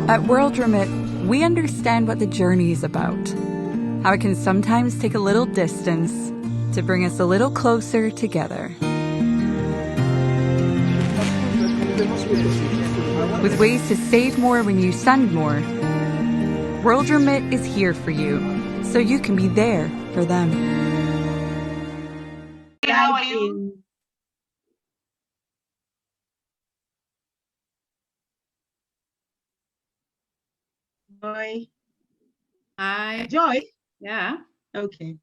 At World Remit, we understand what the journey is about, how it can sometimes take a little distance to bring us a little closer together. With ways to save more when you send more, World Remit is here for you, so you can be there for them. How are you? Joy. Hi. Joy? Yeah. Okay.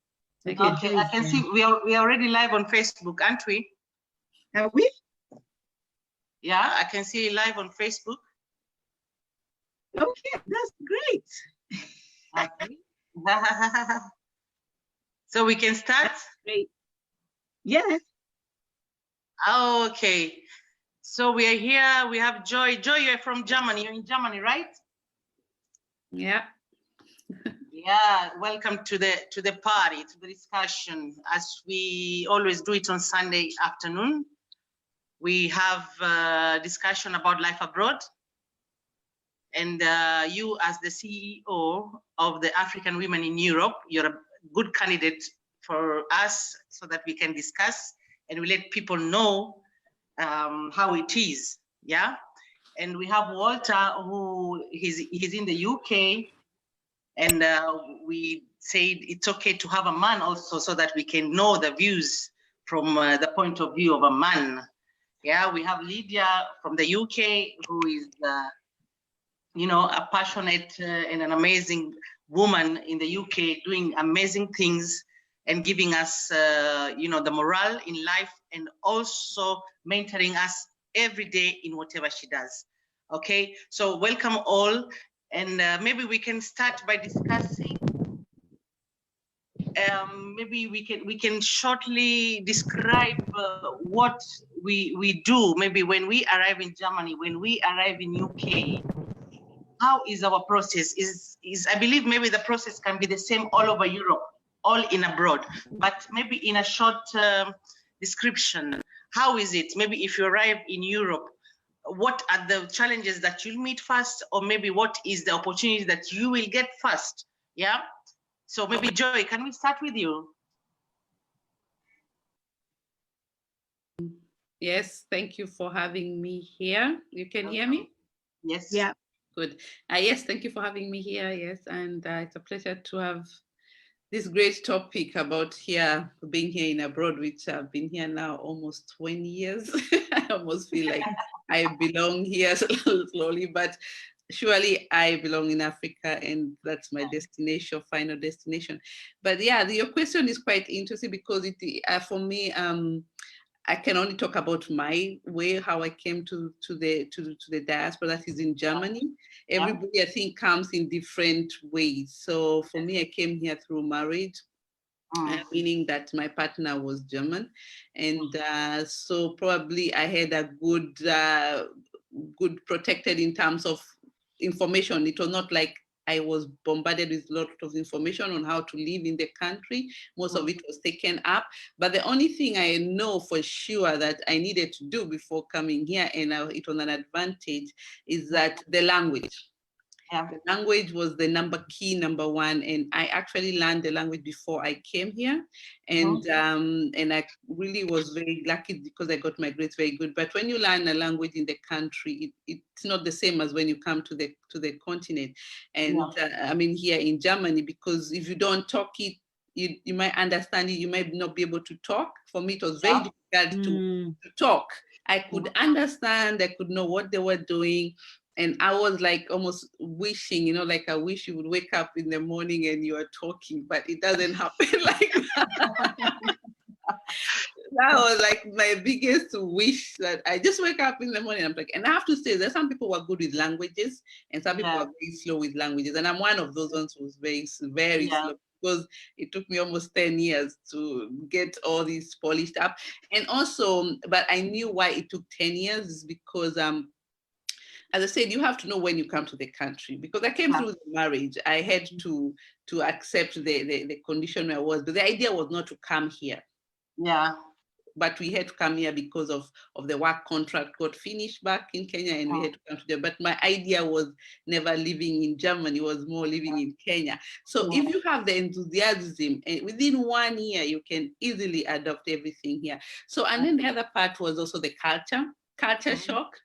Okay, I can see we are already live on Facebook, aren't we? Are we? Yeah, I can see you live on Facebook. Okay, that's great. Okay. So we can start? Great. Yes. Okay. So we are here. We have Joy. Joy, you're from Germany. You're in Germany, right? Yeah. Yeah. Welcome to the party, to the discussion, as we always do it on Sunday afternoon. We have a discussion about life abroad. And you, as the CEO of the African Women in Europe, you're a good candidate for us so that we can discuss and we let people know how it is. Yeah. And we have Walter, who he's in the UK, and we said it's okay to have a man also so that we can know the views from the point of view of a man. Yeah, we have Lydia from the UK, who is you know, a passionate and an amazing woman in the UK, doing amazing things and giving us, you know, the morale in life, and also mentoring us every day in whatever she does. Okay, so welcome all, and maybe we can start by discussing. Maybe we can shortly describe what we do. Maybe when we arrive in Germany, when we arrive in UK. How is our process? I believe maybe the process can be the same all over Europe, all in abroad, but maybe in a short description, how is it? Maybe if you arrive in Europe, what are the challenges that you'll meet first, or maybe what is the opportunity that you will get first? Yeah. So maybe Joy, can we start with you? Yes, thank you for having me here. You can hear me? Yes. Yeah. Good. Yes, thank you for having me here. Yes, and it's a pleasure to have this great topic about being here in abroad, which I've been here now almost 20 years. I almost feel like I belong here slowly, but surely I belong in Africa, and that's my destination, final destination. But yeah, your question is quite interesting because for me, I can only talk about my way, how I came to the diaspora that is in Germany. Everybody, I think, comes in different ways. So for me, I came here through marriage, meaning that my partner was German. And so probably I had a good protected in terms of information. It was not like I was bombarded with a lot of information on how to live in the country. Most of it was taken up. But the only thing I know for sure that I needed to do before coming here, and it was an advantage, is that the language. Yeah. The language was the key number one, and I actually learned the language before I came here, and I really was very lucky because I got my grades very good. But when you learn a language in the country, it's not the same as when you come to the continent. And I mean here in Germany, because if you don't talk it, you might understand it, you might not be able to talk. For me, it was very difficult to talk. I could understand, I could know what they were doing. And I was like almost wishing, you know, like I wish you would wake up in the morning and you are talking, but it doesn't happen like that. That was like my biggest wish, that I just wake up in the morning. I'm like, and I have to say, there's some people who are good with languages and some people are very slow with languages. And I'm one of those ones who's very, very slow, because it took me almost 10 years to get all these polished up. And also, but I knew why it took 10 years is because as I said, you have to know when you come to the country, because I came through the marriage. I had to accept the condition I was, but the idea was not to come here. Yeah. but we had to come here because of the work contract got finished back in Kenya, and we had to come to Germany. But my idea was never living in Germany, was more living in Kenya. So if you have the enthusiasm, and within 1 year, you can easily adopt everything here. So, and then the other part was also the culture shock.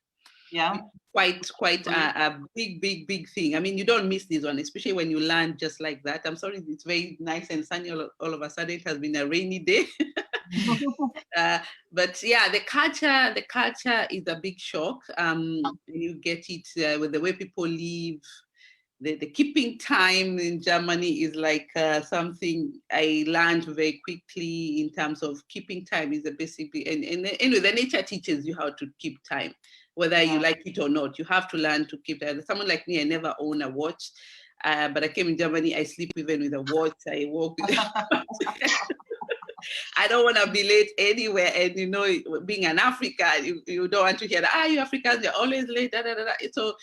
Yeah. Quite a big thing. I mean, you don't miss this one, especially when you land just like that. I'm sorry, it's very nice and sunny all of a sudden. It has been a rainy day. But yeah, the culture is a big shock. You get it with the way people live. The keeping time in Germany is like something I learned very quickly in terms of keeping time is a basic, and anyway, the nature teaches you how to keep time, whether you like it or not. You have to learn to keep time. Someone like me, I never own a watch, but I came in Germany, I sleep even with a watch, I walk with I don't want to be late anywhere. And you know, being an African, you don't want to hear that, you Africans, you're always late, da, da, da, da. So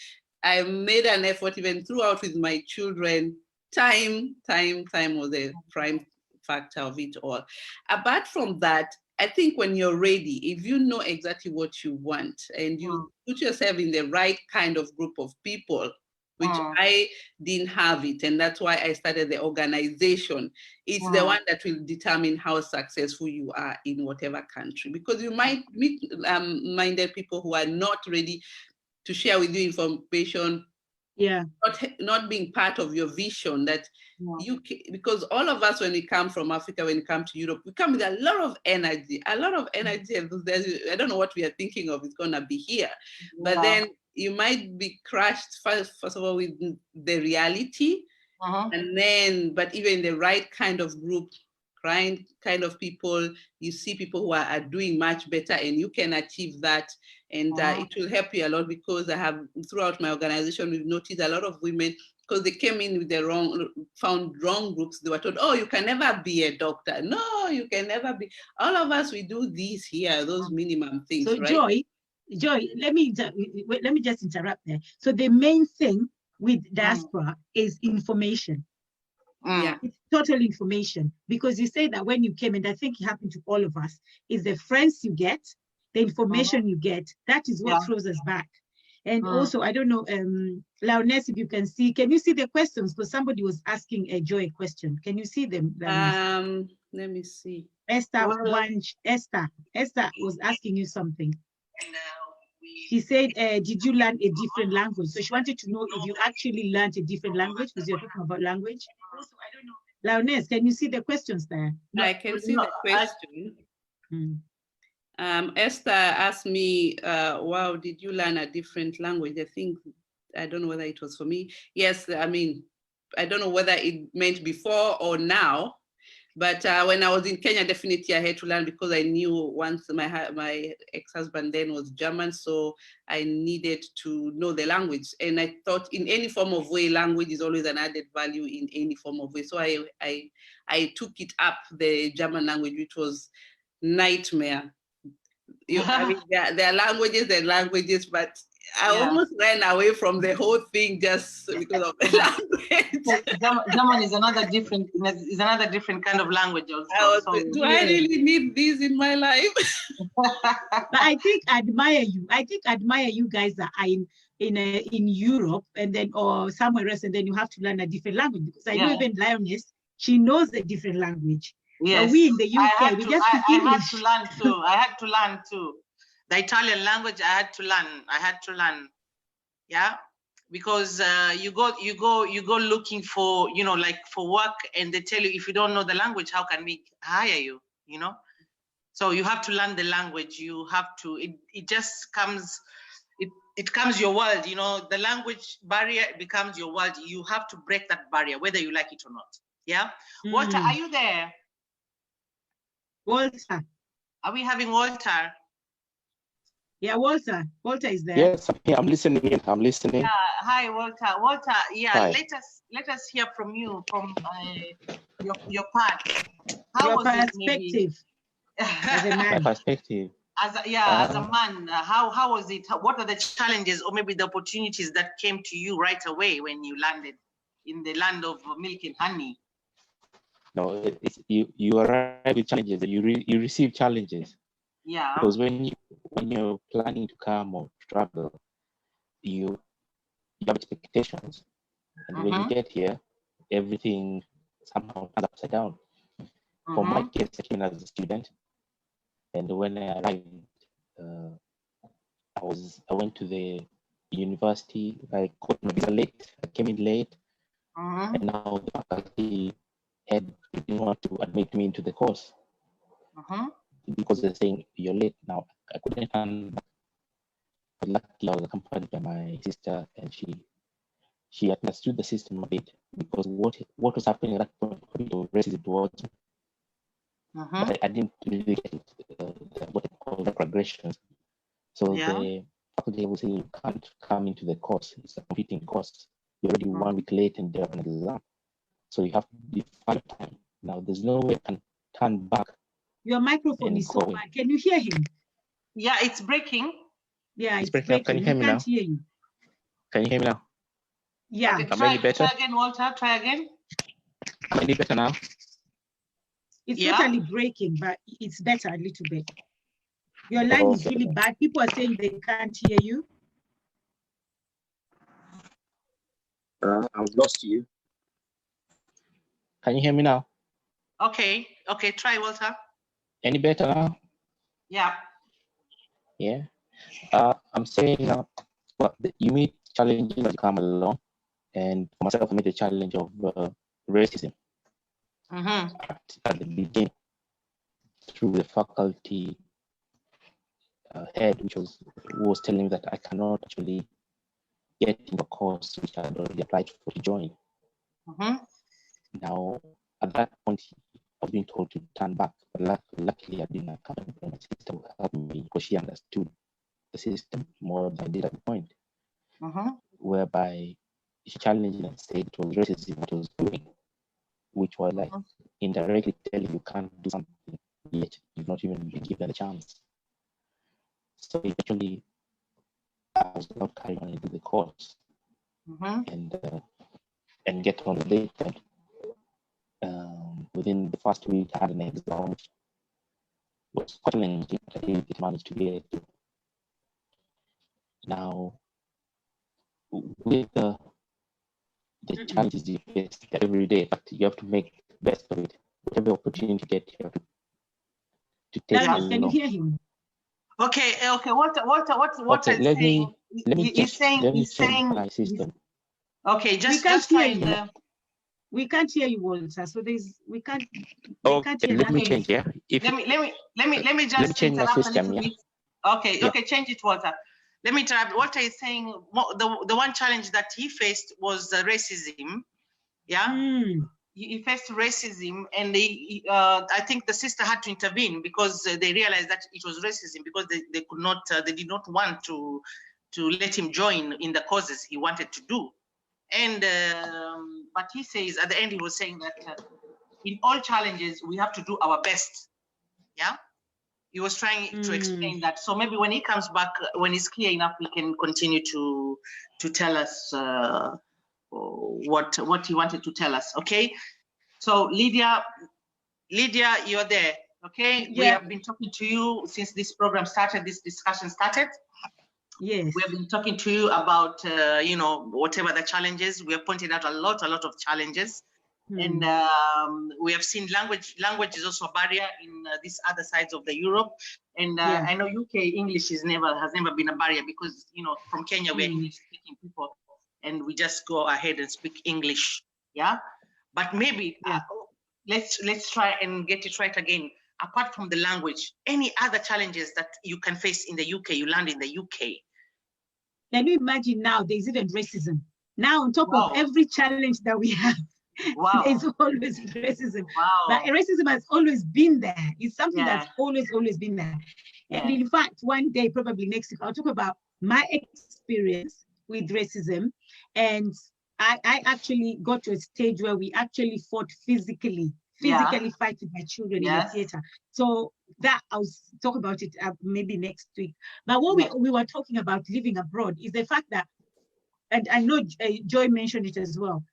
I made an effort even throughout with my children. Time was a prime factor of it all. Apart from that, I think when you're ready, if you know exactly what you want and you put yourself in the right kind of group of people, which I didn't have it, and that's why I started the organization. It's the one that will determine how successful you are in whatever country, because you might meet minded people who are not ready to share with you information, not being part of your vision that you can, because all of us, when we come from Africa, when we come to Europe, we come with a lot of energy. I don't know what we are thinking of, it's gonna be here, but then you might be crushed first of all with the reality, and then, but even the right kind of group, kind of people, you see people who are doing much better, and you can achieve that, and it will help you a lot, because I have, throughout my organization, we've noticed a lot of women, because they came in with found wrong groups. They were told, oh, you can never be a doctor. No, you can never be. All of us, we do these here, those minimum things, so, right? Joy, let me just interrupt there. So the main thing with diaspora is information. Yeah, it's total information, because you say that when you came, and I think it happened to all of us, is the friends you get, the information you get, that is what throws us back. And also, I don't know, Lioness, if you can see, can you see the questions? Because somebody was asking a Joy question. Can you see them, Lioness? Let me see. Esther was asking you something. She said, did you learn a different language? So she wanted to know if you actually learned a different language, because you're talking about language. Also, I don't know. Lioness, can you see the questions there? I can see the question. Esther asked me, wow, did you learn a different language? I don't know whether it was for me. Yes, I mean, I don't know whether it meant before or now, but when I was in Kenya, definitely I had to learn, because I knew once my ex-husband then was German, so I needed to know the language. And I thought in any form of way, language is always an added value in any form of way. So I took it up, the German language, which was nightmare. I mean, there are languages and languages, but I almost ran away from the whole thing just because of the language. German is another different kind of language also. Do I really need this in my life? But I think I admire you guys that are in Europe, and then or somewhere else, and then you have to learn a different language, because I know even Lioness, she knows a different language. Yes. But we in the UK, we just speak English. I had to learn too. The Italian language, I had to learn. Yeah, because you go looking for, like for work, and they tell you, if you don't know the language, how can we hire you? So you have to learn the language. You have to. It just comes. It becomes your world. The language barrier becomes your world. You have to break that barrier, whether you like it or not. Yeah. Walter, are you there? Walter. Are we having Walter? Yeah, Walter. Walter is there. Yes, I'm listening. Yeah. Hi, Walter. Walter. Yeah. Hi. Let us hear from you, from your part. How your was perspective as a man? My perspective. As a man, how was it? What are the challenges, or maybe the opportunities that came to you right away when you landed in the land of milk and honey? No, you arrive with challenges. You receive challenges. Yeah. Because when you're planning to come or travel, you have expectations, and when you get here, everything somehow turns upside down. For my case, I came as a student, and when I arrived, I went to the university. I got my visa late. I came in late, and now the faculty head didn't want to admit me into the course because they're saying you're late. Now I couldn't turn back. But luckily, I was accompanied by my sister, and she understood the system a bit, because what was happening at that point of racism towards me. But I didn't really get what I call microaggressions. So the faculty will say you can't come into the course. It's a competing course. You're already 1 week late and they're an exam. So you have to be 5 time. Now there's no way I can turn back. Your microphone is so bad. Can you hear him? Yeah, it's breaking. Yeah, it's breaking. Can you hear me now? Hear you. Can you hear me now? Yeah. Okay, Am I any better? Try again, Walter. Try again. Am I any better now? It's totally breaking, but it's better a little bit. Your line is really bad. People are saying they can't hear you. I've lost you. Can you hear me now? Okay. Okay. Try, Walter. Any better now? Yeah. Yeah. I'm saying you meet challenges as you come along, and for myself, I met the challenge of racism at the beginning through the faculty head, who was telling me that I cannot actually get into a course which I had already applied for to join. Now, at that point, I was being told to turn back, but luckily I didn't come, and my sister will help me because she understood the system more than I did at the point, whereby she challenged and said it was racism what I was doing, which was like indirectly telling you can't do something yet you've not even been given a chance. So eventually, I was not carrying on into the course and get on late. Within the first week, I had an exam which was quite challenging, but I did manage to get it. Now, with the challenges you face every day, but you have to make the best of it. Whatever opportunity you get, you have to take it along. Can you hear him? Okay. Okay. Walter, what okay, let me he's saying my system. Okay, just hear you. We can't hear you, Walter. So we can't hear. Let me change. Yeah. Let me just change my system. Yeah. Okay. Okay. Change it, Walter. Let me try. Walter is saying the one challenge that he faced was racism. Yeah. He faced racism, and I think the sister had to intervene because they realized that it was racism, because they could not, they did not want to let him join in the causes he wanted to do. And but he says at the end, he was saying that in all challenges we have to do our best. Yeah, he was trying to explain that. So maybe when he comes back, when it's clear enough, we can continue to tell us what he wanted to tell us. Okay. So Lydia, you're there. Okay. Yeah. We have been talking to you since this program started, this discussion started. Yes. We have been talking to you about, whatever the challenges. We have pointed out a lot of challenges. And we have seen language is also a barrier in these other sides of the Europe. And I know UK English has never been a barrier, because, from Kenya, we're English speaking people, and we just go ahead and speak English. Yeah. But maybe let's try and get it right again. Apart from the language, any other challenges that you can face in the UK, you land in the UK? Can you imagine now there's even racism? Now on top of every challenge that we have, there's always racism. But racism has always been there. It's something that's always been there. And in fact, one day, probably next week, I'll talk about my experience with racism. And I actually got to a stage where we actually fought physically fight with my children in the theater. So that I'll talk about it maybe next week. But what we were talking about living abroad is the fact that, and I know Joy mentioned it as well,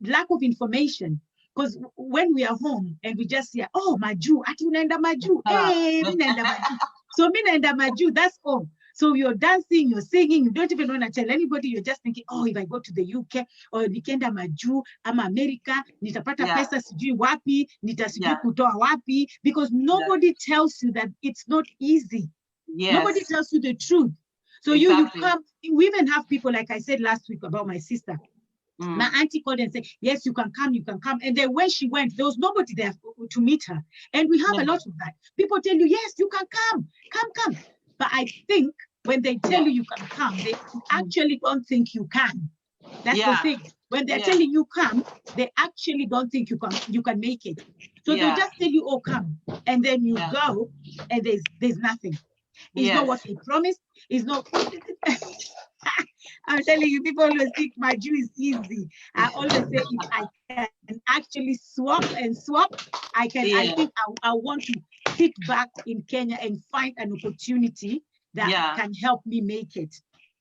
lack of information. because when we are home and we just hear, oh, Maju, ati unaenda Maju, hey, mi naenda Maju. So mi naenda Maju, that's all. So you're dancing, you're singing, you don't even want to tell anybody, you're just thinking, oh, if I go to the UK or nikienda Maju, ama America, nitapata pesa sijui wapi, nitasijui kutoa wapi, because nobody tells you that it's not easy. Nobody tells you the truth. So you come, we even have people, like I said last week about my sister. My auntie called and said, yes, you can come, you can come. And then when she went, there was nobody there to meet her. And we have a lot of that. People tell you, yes, you can come. But I think when they tell you can come, they actually don't think you can. That's the thing. When they're telling you come, they actually don't think you can make it. So they'll just tell you, oh, come. And then you go and there's nothing. It's not what they promised. It's not. I'm telling you, people always think Maju is easy. I always say if I can actually swap, I think I want to sit back in Kenya and find an opportunity that can help me make it.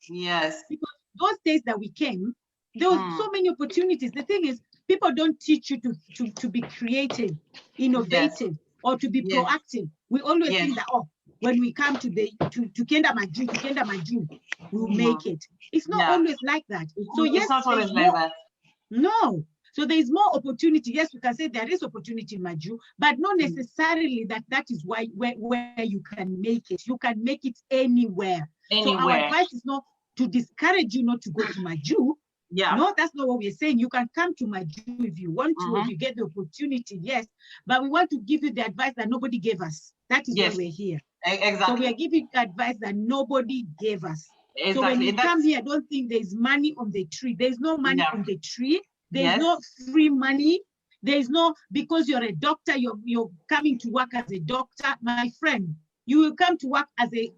Yes. Because those days that we came, there was so many opportunities. The thing is, people don't teach you to be creative, innovative, or to be proactive. We always think that, oh, when we come to Kenda Maju, we'll make it. It's not always like that. So yes, it's not always like that. No. So there is more opportunity. Yes, we can say there is opportunity in Maju, but not necessarily that is where you can make it. You can make it anywhere. So our advice is not to discourage you not to go to Maju. No, that's not what we're saying. You can come to Maju if you want to, if you get the opportunity, yes. But we want to give you the advice that nobody gave us. That is why we're here. Exactly. So we are giving advice that nobody gave us. Exactly. So when you come here, don't think there's money on the tree. There's no money on the tree. There's no free money. There's no, because you're a doctor, you're coming to work as a doctor. My friend, you will come to work as a,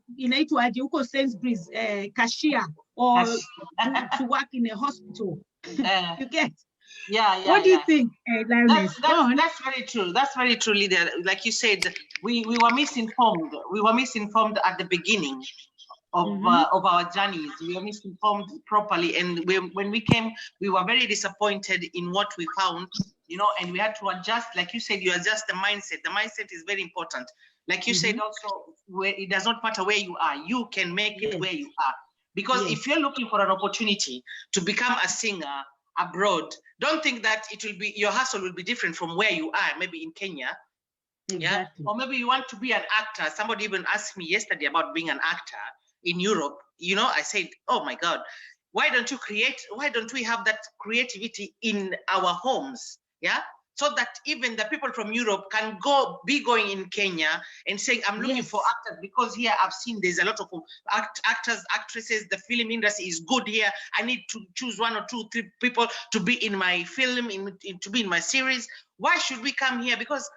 Sainsbury's cashier, or to work in a hospital. You get? What do you think, Lioness? That's very true. That's very true, Lydia. Like you said, we were misinformed. We were misinformed at the beginning of our journeys. We were misinformed properly, and when we came, we were very disappointed in what we found. And we had to adjust. Like you said, you adjust the mindset. The mindset is very important. Like you said also, it does not matter where you are. You can make it where you are. Because if you're looking for an opportunity to become a singer abroad, don't think that your hustle will be different from where you are, maybe in Kenya. Exactly. Or maybe you want to be an actor. Somebody even asked me yesterday about being an actor in Europe. I said, oh my God, why don't we have that creativity in our homes? So that even the people from Europe can be going in Kenya and saying, I'm looking for actors, because here I've seen there's a lot of actors, actresses, the film industry is good here. I need to choose 1 or 2, 3 people to be in my film, to be in my series. Why should we come here? Because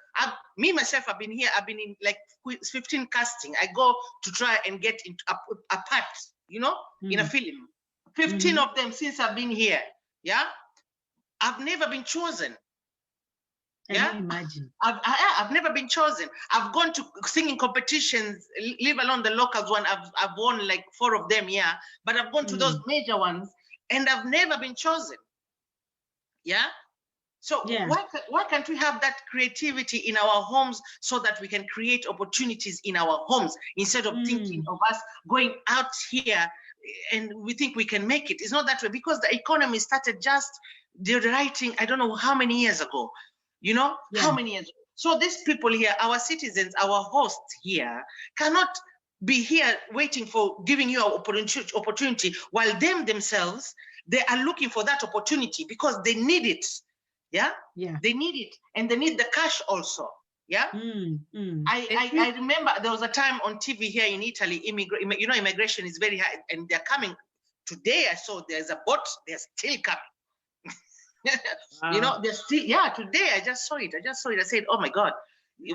myself, I've been here, I've been in like 15 casting. I go to try and get into a part, in a film. 15 of them since I've been here. I've never been chosen. Imagine. I've never been chosen. I've gone to singing competitions, leave alone the locals one. I've won like 4 of them, but I've gone to those major ones and I've never been chosen. So why can't we have that creativity in our homes so that we can create opportunities in our homes instead of thinking of us going out here and we think we can make it? It's not that way, because the economy started just writing, I don't know how many years ago. How many years? So these people here, our citizens, our hosts here, cannot be here waiting for giving you an opportunity while themselves, they are looking for that opportunity because they need it. They need it, and they need the cash also. I remember there was a time on TV here in Italy, immigration is very high, and they're coming. Today I saw there's a boat, they're still coming. Wow. They're still, today I just saw it. I said, oh my God,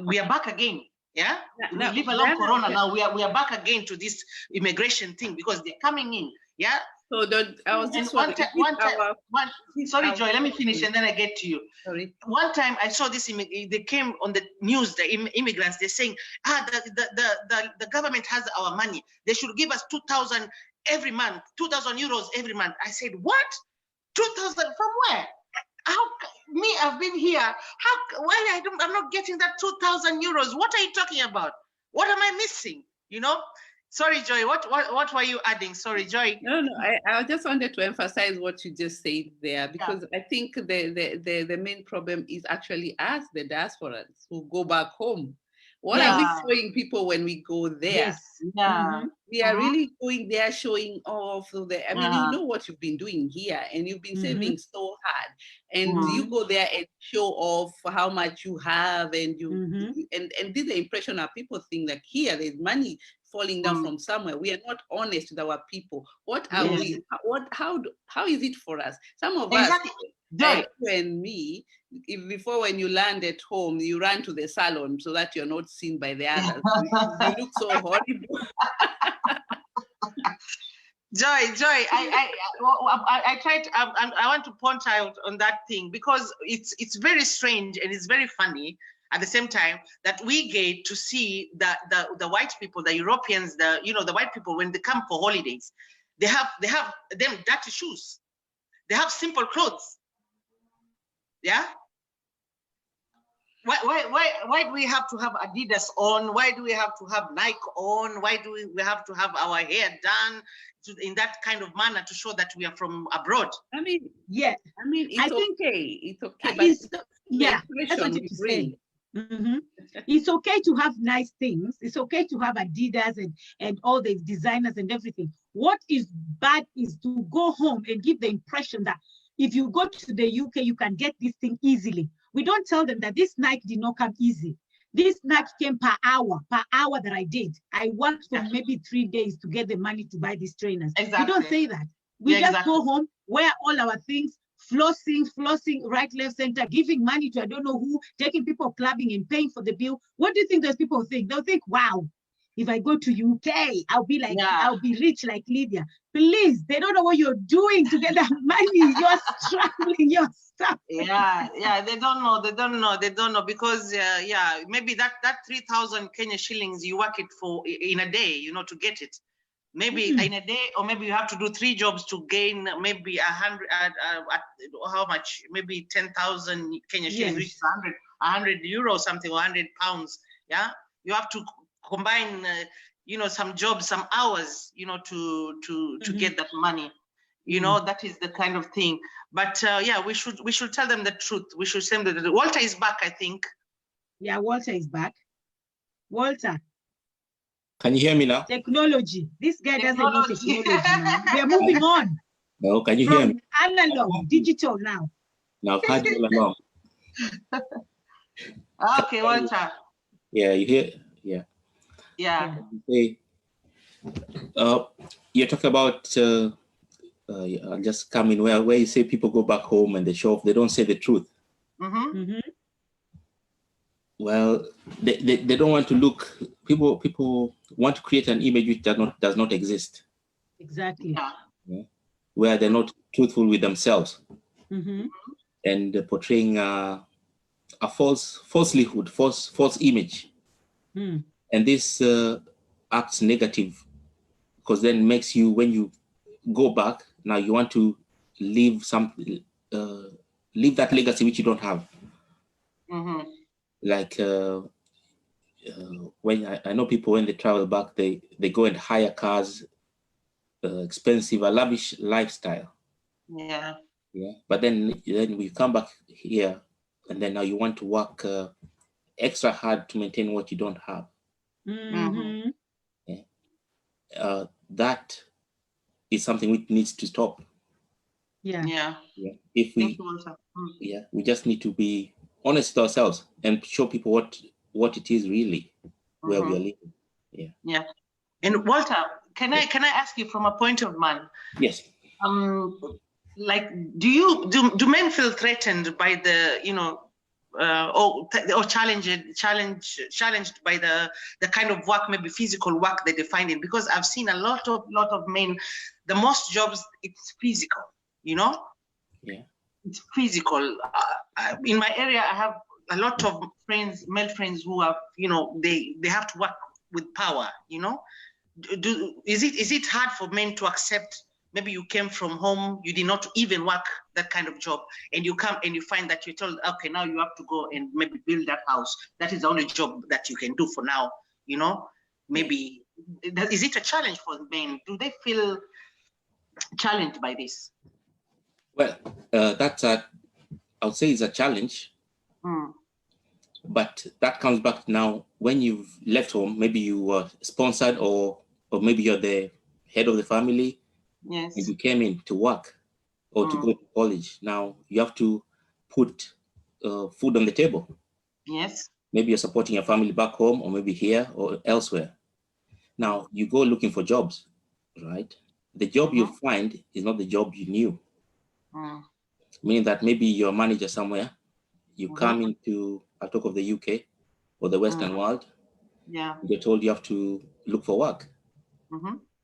we are back again. We leave alone Corona now. We are back again to this immigration thing because they're coming in. So I was just sorry, Joy, let me finish and then I get to you. Sorry. One time I saw this, they came on the news, the immigrants, they're saying, the government has our money. They should give us 2,000 every month, 2,000 euros every month. I said, what? 2,000 from where? Me, I've been here. Why I'm not getting that 2,000 euros? What are you talking about? What am I missing? You know? Sorry, Joy. What were you adding? Sorry, Joy. No, I just wanted to emphasize what you just said there, because I think the main problem is actually us, the diasporans, who go back home. What are we showing people when we go there? Yes. We are really going there showing off. I mean, you know what you've been doing here, and you've been saving so hard, and you go there and show off how much you have, and and this is the impression that people think that here there's money falling down from somewhere. We are not honest with our people. What are we? How is it for us? Some of us, like you and me, before when you land at home, you run to the salon so that you're not seen by the others. You look so horrible. Joy, I tried. I want to point out on that thing, because it's very strange and it's very funny at the same time that we get to see the white people, the Europeans, the white people, when they come for holidays, they have them dirty shoes, they have simple clothes. Yeah. Why do we have to have Adidas on? Why do we have to have Nike on? Why do we have to have our hair done in that kind of manner to show that we are from abroad? I mean, it's I think okay. It's okay. That's what you say. It's okay to have nice things. It's okay to have Adidas and all the designers and everything. What is bad is to go home and give the impression that if you go to the UK, you can get this thing easily. We don't tell them that this Nike did not come easy. This Nike came per hour that I did. I worked for maybe 3 days to get the money to buy these trainers. We don't say that. We just go home, wear all our things, flossing, right, left, center, giving money to I don't know who, taking people clubbing and paying for the bill. What do you think those people think? They'll think, wow, if I go to UK, I'll be like, I'll be rich like Lydia. Please, they don't know what you're doing to get that money. You're struggling, you're stuck. They don't know because maybe that 3,000 Kenya shillings, you work it for in a day, to get it. Maybe in a day, or maybe you have to do 3 jobs to gain maybe 100, how much? Maybe 10,000 Kenya shillings, which is 100 euros something, or 100 pounds. Yeah, you have to combine, some jobs, some hours, to get that money. That is the kind of thing. But we should tell them the truth. We should say that Walter is back, I think. Yeah, Walter is back. Walter. Can you hear me now? Technology. This guy doesn't know technology now. We are moving on. No, can you hear me? Analog, digital now. Now, I've had all along. Okay, Walter. Yeah, you hear? Yeah. Yeah. Hey, you're talking about just coming where you say people go back home and they show off. They don't say the truth. Well, they don't want to look. People want to create an image which does not exist. Exactly. Yeah. Where they're not truthful with themselves, and portraying a falselyhood, false image, and this acts negative, because then makes you, when you go back, now you want to leave that legacy which you don't have. Like when I know people, when they travel back, they go and hire cars, expensive, a lavish lifestyle. Yeah. But then we come back here, and then now you want to work extra hard to maintain what you don't have. That is something which needs to stop. If we we just need to be honest with ourselves and show people what it is really, where we are living. And Walter, can I ask you from a point of man? Yes. Like, do men feel threatened by the or challenged by the kind of work, maybe physical work that they find in? Because I've seen a lot of men, the most jobs, it's physical, it's physical. In my area, I have a lot of friends, male friends, who are, they have to work with power. Is it hard for men to accept maybe you came from home, you did not even work that kind of job, and you come and you find that you're told, okay, now you have to go and maybe build that house. That is the only job that you can do for now, you know? Maybe, is it a challenge for men? Do they feel challenged by this? Well, I would say it's a challenge. But that comes back now when you've left home, maybe you were sponsored or maybe you're the head of the family. Yes. And you came in to work or to go to college. Now you have to put food on the table. Yes. Maybe you're supporting your family back home or maybe here or elsewhere. Now you go looking for jobs, right? The job you find is not the job you knew. Meaning that maybe you're a manager somewhere, you come into, I'll talk of the UK or the Western world. Yeah. You're told you have to look for work.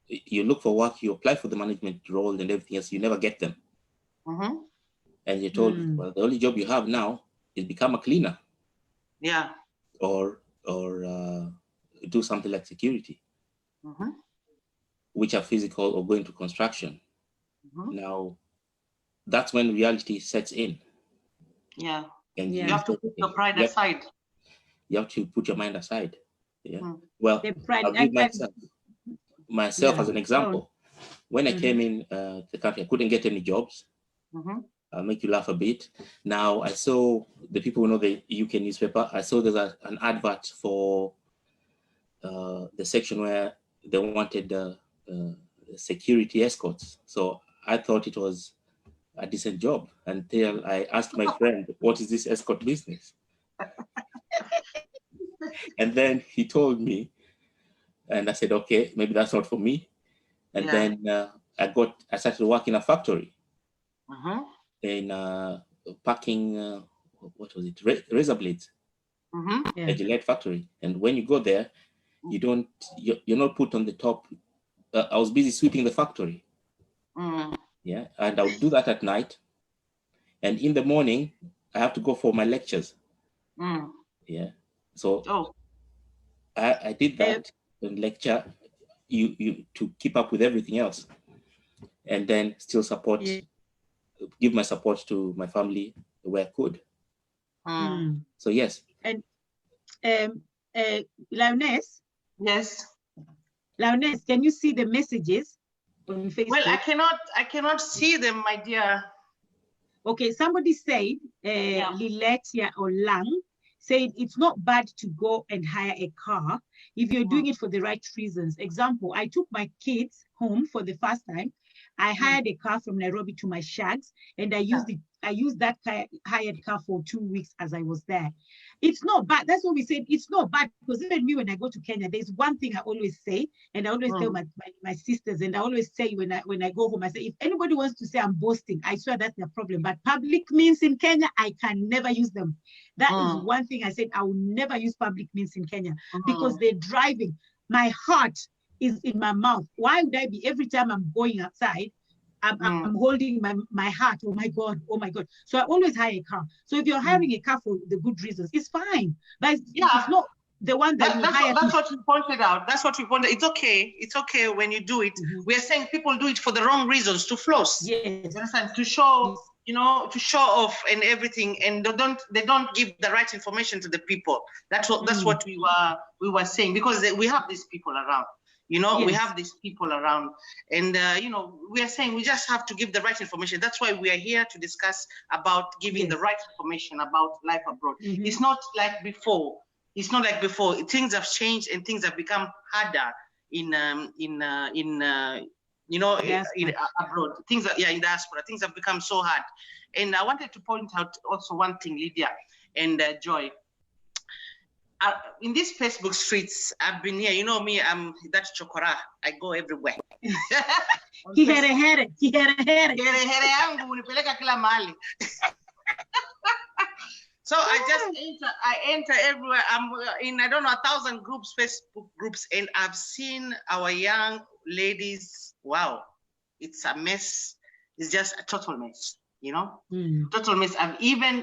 You look for work, you apply for the management role and everything else, you never get them. And you're told, well, the only job you have now is become a cleaner. Yeah. Or do something like security, which are physical, or go into construction. Now, that's when reality sets in. Yeah. And you have to put your pride aside. You have to put your mind aside. Yeah. Well, the pride, I'll give myself as an example. When I came in the country, I couldn't get any jobs. I'll make you laugh a bit. Now, I saw the people who know the UK newspaper. I saw there's an advert for the section where they wanted security escorts. So I thought it was a decent job until I asked my friend, what is this escort business? And then he told me, and I said, okay, maybe that's not for me. And then I started working in a factory in packing, what was it? Razor blades. A Gillette factory. And when you go there, you're not put on the top. I was busy sweeping the factory. Yeah, and I would do that at night. And in the morning, I have to go for my lectures. Yeah, so I did that and lecture you to keep up with everything else, and then still give my support to my family where I could. So yes. And Lioness. Yes. Lioness, can you see the messages on Facebook? Well, I cannot see them, my dear. Okay, somebody said, Liletia or Lang, said it's not bad to go and hire a car if you're doing it for the right reasons. Example, I took my kids home for the first time. I hired a car from Nairobi to my shags, and I used that hired car for 2 weeks as I was there. It's not bad. That's what we said. It's not bad, because even me, when I go to Kenya, there's one thing I always say, and I always tell my sisters, and I always say when I go home, I say, if anybody wants to say I'm boasting, I swear that's their problem. But public means in Kenya, I can never use them. That is one thing I said. I will never use public means in Kenya because they're driving. My heart is in my mouth. Why would I be, every time I'm going outside, I'm holding my heart, oh my God. So I always hire a car. So if you're hiring a car for the good reasons, it's fine. But it's not the one that you hire. That's what you pointed out. That's what we pointed. It's okay. It's okay when you do it. We are saying people do it for the wrong reasons, to floss. Yes. You understand? To show, to show off and everything, and they don't give the right information to the people. That's what we were saying, because we have these people around. We have these people around, and we are saying we just have to give the right information. That's why we are here to discuss about giving the right information about life abroad. It's not like before. It's not like before. Things have changed and things have become harder in abroad. Things are, in diaspora. Things have become so hard. And I wanted to point out also one thing, Lydia and Joy. In these Facebook streets, I've been here. You know me, I'm that chokora. I go everywhere. Kiherehere. So I enter everywhere. I'm in, I don't know, 1,000 groups, Facebook groups, and I've seen our young ladies. Wow, it's a mess. It's just a total mess. Total mess. I've even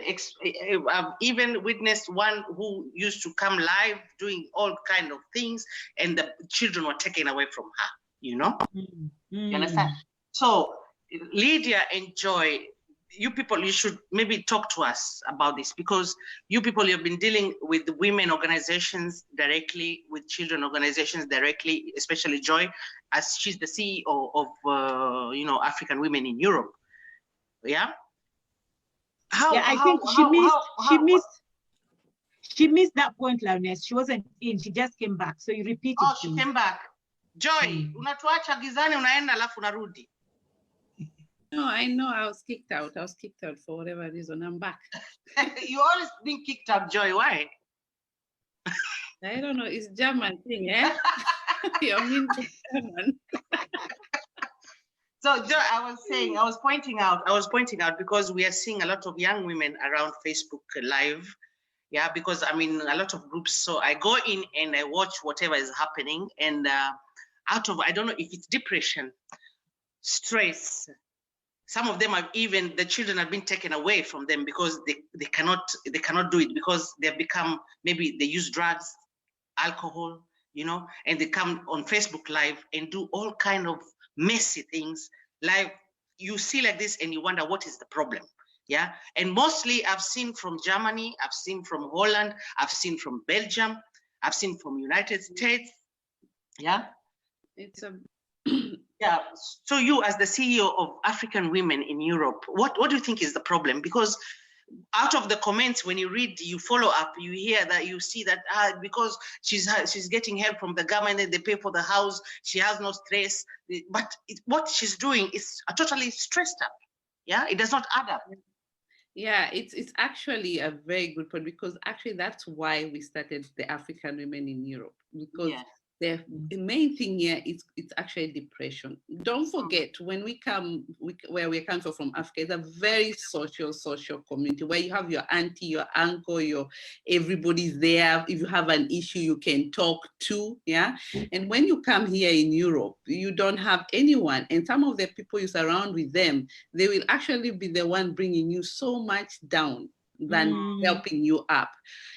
witnessed one who used to come live doing all kind of things, and the children were taken away from her. You understand? So Lydia and Joy, you people, you should maybe talk to us about this, because you people, you've been dealing with the women organizations directly, with children organizations directly, especially Joy, as she's the CEO of African Women in Europe. Yeah. I think she missed that point, Lioness. She wasn't in. She just came back. So you repeat it. Oh, she came back. Joy, unatuacha gizani unaenda alafu unarudi. No, I know I was kicked out. I was kicked out for whatever reason. I'm back. You always been kicked out, Joy. Why? I don't know. It's German thing, eh? You're mean to German. So Joy, I was pointing out because we are seeing a lot of young women around Facebook Live. Yeah, because I mean, a lot of groups. So I go in and I watch whatever is happening. And I don't know if it's depression, stress. Some of them have even, the children have been taken away from them because they cannot do it, because they've become, maybe they use drugs, alcohol, and they come on Facebook Live and do all kind of messy things. Like you see like this and you wonder what is the problem. Yeah. And mostly I've seen from Germany, I've seen from Holland, I've seen from Belgium, I've seen from United States. Yeah. It's a Yeah. So you, as the CEO of African Women in Europe, what do you think is the problem? Because out of the comments, when you read, you follow up, you hear that, you see that because she's getting help from the government, they pay for the house, she has no stress. But what she's doing is totally stressed up. Yeah, it does not add up. Yeah, it's actually a very good point, because actually that's why we started the African Women in Europe, because the main thing here is it's actually depression. Don't forget, when we come, where we come from Africa, it's a very social community where you have your auntie, your uncle, everybody's there. If you have an issue, you can talk to, yeah. And when you come here in Europe, you don't have anyone, and some of the people you surround with them, they will actually be the one bringing you so much down than helping you up.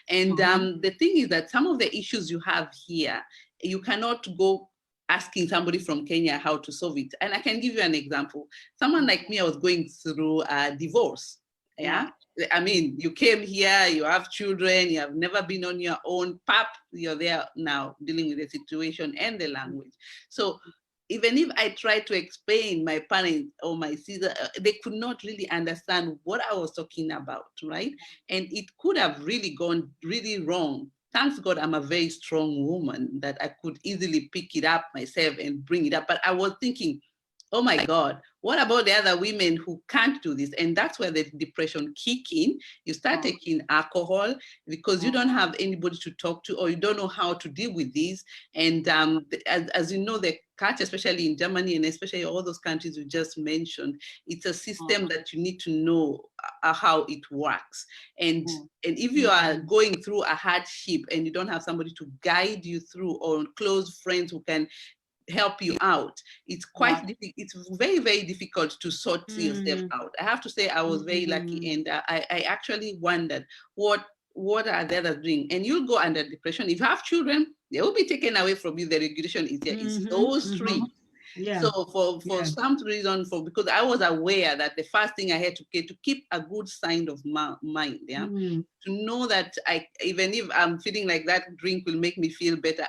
And the thing is that some of the issues you have here, you cannot go asking somebody from Kenya how to solve it. And I can give you an example. Someone like me, I was going through a divorce. Yeah. I mean, you came here, you have children, you have never been on your own. Pap, you're there now dealing with the situation and the language. So even if I tried to explain, my parents or my sister, they could not really understand what I was talking about, right? And it could have really gone really wrong. Thanks God, I'm a very strong woman that I could easily pick it up myself and bring it up. But I was thinking, oh my God, what about the other women who can't do this? And that's where the depression kick in. You start taking alcohol because you don't have anybody to talk to, or you don't know how to deal with this. And as you know, the culture, especially in Germany and especially all those countries you just mentioned, it's a system that you need to know how it works. And if you are going through a hardship and you don't have somebody to guide you through, or close friends who can help you out, it's quite difficult. It's very, very difficult to sort yourself out. I have to say I was very lucky, and I actually wondered what are the others doing. And you'll go under depression. If you have children, they will be taken away from you. The regulation is there. It's so strict. So for some reason, because I was aware that the first thing I had to keep a good sign of mind, to know that even if I'm feeling like that drink will make me feel better,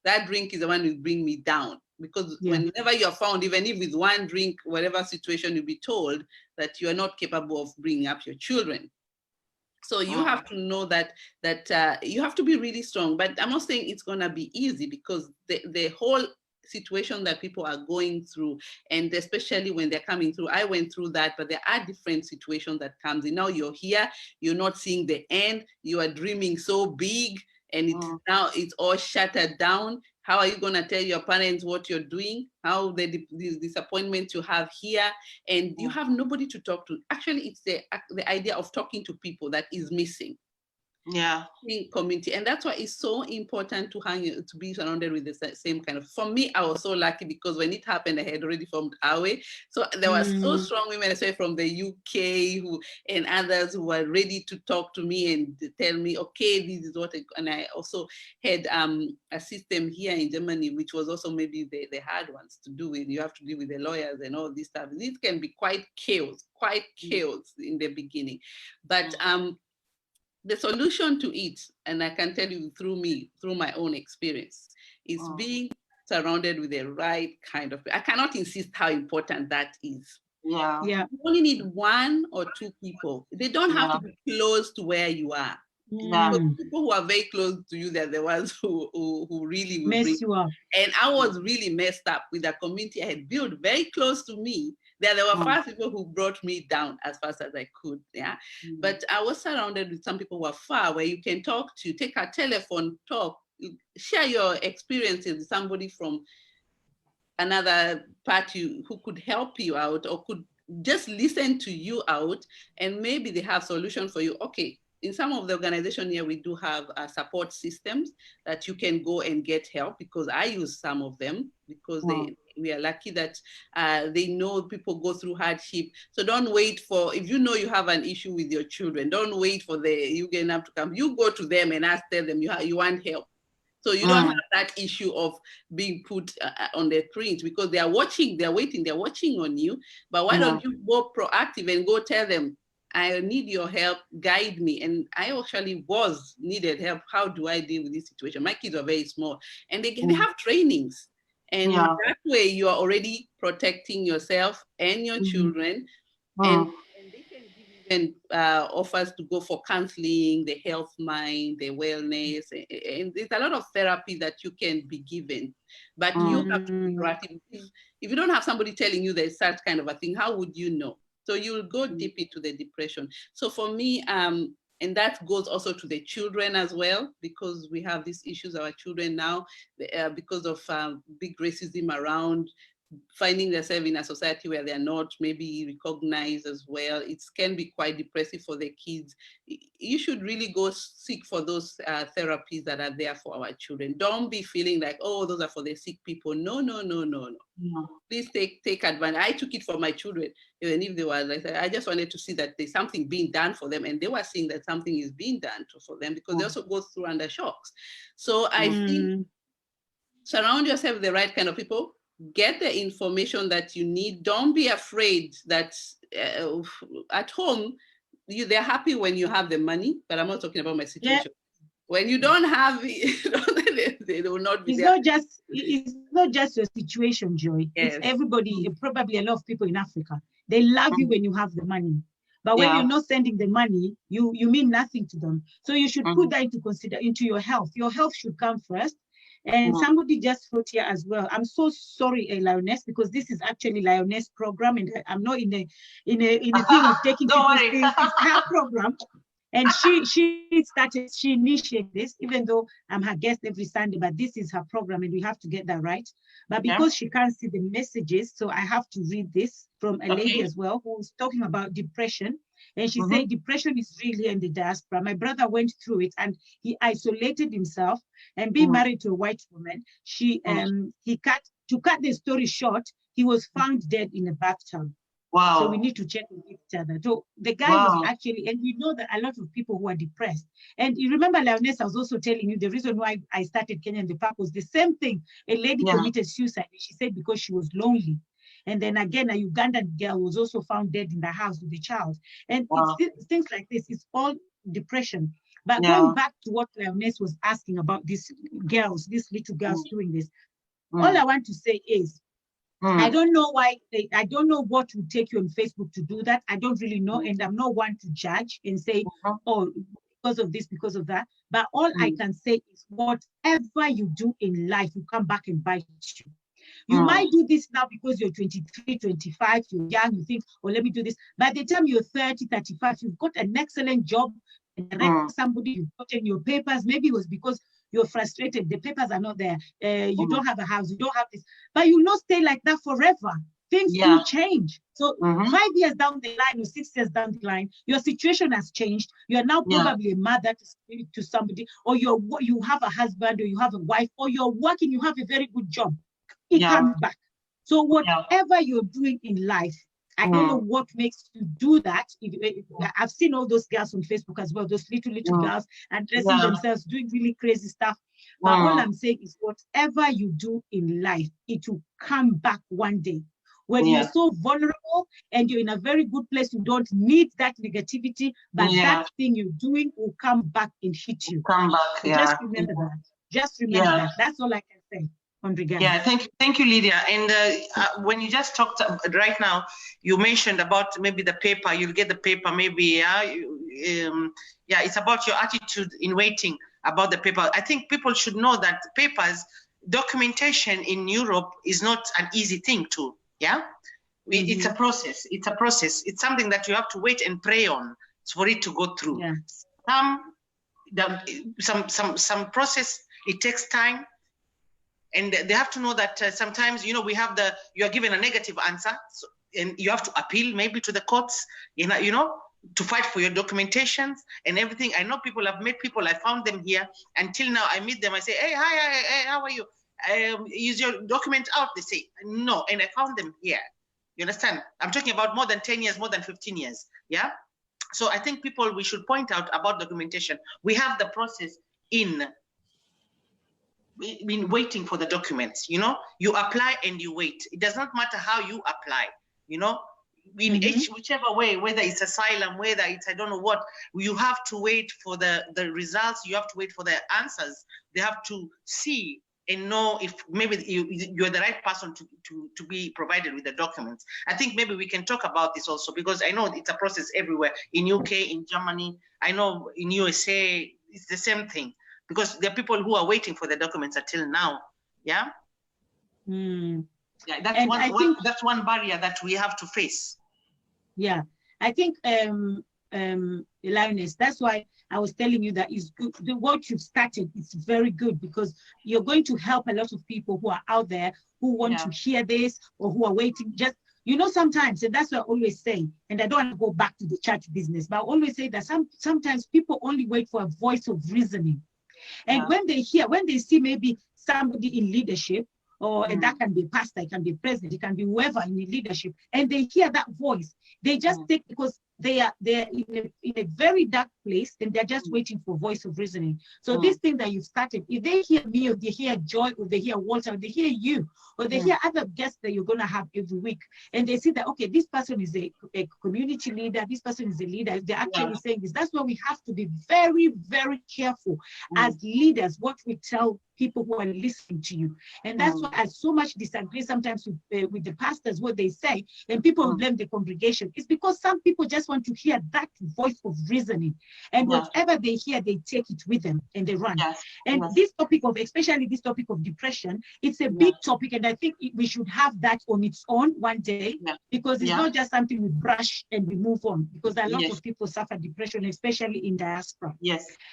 that drink is the one who will bring me down. Because whenever you're found, even if with one drink, whatever situation, you'll be told that you are not capable of bringing up your children. So you have to know that you have to be really strong. But I'm not saying it's going to be easy, because the whole situation that people are going through, and especially when they're coming through, I went through that, but there are different situations that comes in. Now you're here, you're not seeing the end, you are dreaming so big, and now it's all shattered down. How are you going to tell your parents what you're doing? How the disappointment you have here, and you have nobody to talk to. Actually, it's the idea of talking to people that is missing. Yeah. Community, and that's why it's so important to be surrounded with the same kind of. For me, I was so lucky because when it happened, I had already formed Awe, so there were so strong women, especially from the UK, and others who were ready to talk to me and tell me, okay, this is what. And I also had a system here in Germany, which was also maybe the hard ones to do with. You have to deal with the lawyers and all this stuff. It can be quite chaos in the beginning, but the solution to it, and I can tell you through my own experience, is being surrounded with the right kind of. I cannot insist how important that is. Yeah. You only need 1 or 2 people. They don't have to be close to where you are. People who are very close to you, they're the ones who really will mess you up. And I was really messed up with a community I had built very close to me. There were fast people who brought me down as fast as I could. Yeah. But I was surrounded with some people who are far, where you can talk to, take a telephone, talk, share your experiences with somebody from another party who could help you out or could just listen to you out, and maybe they have solution for you. Okay. In some of the organizations here, we do have support systems that you can go and get help, because I use some of them, because we are lucky that they know people go through hardship. So don't wait for, if you know you have an issue with your children, don't wait for you getting up to come. You go to them and tell them you want help. So you don't have that issue of being put on the print, because they are watching, they're waiting, they're watching on you. But why don't you go proactive and go tell them, I need your help, guide me. And I actually needed help. How do I deal with this situation? My kids are very small, and they have trainings. And that way you are already protecting yourself and your children. And they can give even offers to go for counseling, the health mind, the wellness. And there's a lot of therapy that you can be given. But you have to be proactive. If you don't have somebody telling you there's such kind of a thing, how would you know? So you'll go deep into the depression. So for me, and that goes also to the children as well, because we have these issues, our children now, because of big racism around, finding themselves in a society where they're not maybe recognized as well. It can be quite depressive for the kids. You should really go seek for those therapies that are there for our children. Don't be feeling like, oh, those are for the sick people. No. Please take advantage. I took it for my children, even if they were like, I just wanted to see that there's something being done for them, and they were seeing that something is being done for them, because they also go through under shocks. So I think surround yourself with the right kind of people. Get the information that you need. Don't be afraid that at home, they're happy when you have the money, but I'm not talking about my situation. When you don't have it, they will not be there. It's not just your situation, Joy. Yes. It's everybody, probably a lot of people in Africa. They love you when you have the money. But when you're not sending the money, you mean nothing to them. So you should put that into your health. Your health should come first. And somebody just wrote here as well. I'm so sorry, Lioness, because this is actually Lioness program, and I'm not in a thing of taking people's things. It's her program, and she initiated this, even though I'm her guest every Sunday. But this is her program, and we have to get that right. But because she can't see the messages, so I have to read this from a lady as well, who's talking about depression. And she said, depression is really in the diaspora. My brother went through it, and he isolated himself, and being married to a white woman. To cut the story short, he was found dead in a bathtub. Wow. So we need to check with each other. So the guy was actually, and we know that a lot of people who are depressed. And you remember, Lioness, I was also telling you the reason why I started Kenya and the Park was the same thing. A lady committed suicide. She said because she was lonely. And then again, a Ugandan girl was also found dead in the house with the child. And it's things like this. It's all depression. But going back to what Lioness was asking about these little girls doing this, all I want to say is, I don't know why, I don't know what would take you on Facebook to do that. I don't really know. And I'm not one to judge and say, oh, because of this, because of that. But all I can say is whatever you do in life, you come back and bite you. You might do this now because you're 23, 25, you're young, you think, oh, let me do this. By the time you're 30, 35, you've got an excellent job, and somebody, you've gotten your papers. Maybe it was because you're frustrated, the papers are not there, you don't have a house, you don't have this, but you'll not stay like that forever. things do change. So 5 years down the line or 6 years down the line, your situation has changed. You are now probably a mother to somebody, or you have a husband, or you have a wife, or you're working, you have a very good job. It comes back. So whatever you're doing in life, I don't know what makes you do that. I've seen all those girls on Facebook as well, those little girls, and dressing themselves, doing really crazy stuff. But all I'm saying is whatever you do in life, it will come back one day. When you're so vulnerable and you're in a very good place, you don't need that negativity, but that thing you're doing will come back and hit you. Come back, so just remember that. Just remember that. That's all I can say. Yeah, thank you, Lydia. And when you just talked right now, you mentioned about maybe the paper. You'll get the paper, maybe. It's about your attitude in waiting about the paper. I think people should know that papers, documentation in Europe is not an easy thing to. Yeah, it's a process. It's a process. It's something that you have to wait and pray on for it to go through. Some process, it takes time. And they have to know that sometimes, we have you are given a negative answer, and you have to appeal maybe to the courts, to fight for your documentations and everything. I know people, I've met people, I found them here. Until now, I meet them, I say, hey, hi, how are you? Is your document out? They say, no, and I found them here. You understand? I'm talking about more than 10 years, more than 15 years, yeah? So I think we should point out about documentation. We have the process in waiting for the documents, you apply and you wait. It does not matter how you apply, in whichever way, whether it's asylum, whether it's I don't know what, you have to wait for the results. You have to wait for the answers. They have to see and know if maybe you're the right person to be provided with the documents. I think maybe we can talk about this also, because I know it's a process everywhere, in UK, in Germany, I know in USA, it's the same thing. Because there are people who are waiting for the documents until now. Yeah. Yeah, that's one barrier that we have to face. Yeah, I think Lioness, that's why I was telling you that is good. What you've started is very good, because you're going to help a lot of people who are out there who want to hear this, or who are waiting. Just sometimes, and that's what I always say, and I don't want to go back to the church business, but I always say that sometimes people only wait for a voice of reasoning. And when they see maybe somebody in leadership, and that can be a pastor, it can be a president, it can be whoever in the leadership, and they hear that voice, they just take, because they're in a very dark place, and they're just waiting for voice of reasoning. So this thing that you started, if they hear me, or they hear Joy, or they hear Walter, or they hear you, or they hear other guests that you're going to have every week, and they see that, okay, this person is a community leader, this person is a leader, they're actually saying this. That's why we have to be very, very careful as leaders, what we tell people who are listening to you. And that's why I so much disagree sometimes with the pastors, what they say, and people blame the congregation. It's because some people just want to hear that voice of reasoning, and whatever they hear, they take it with them and they run. And this topic especially this topic of depression, it's a big topic, and I think we should have that on its own one day, because it's not just something we brush and we move on, because a lot of people suffer depression, especially in diaspora.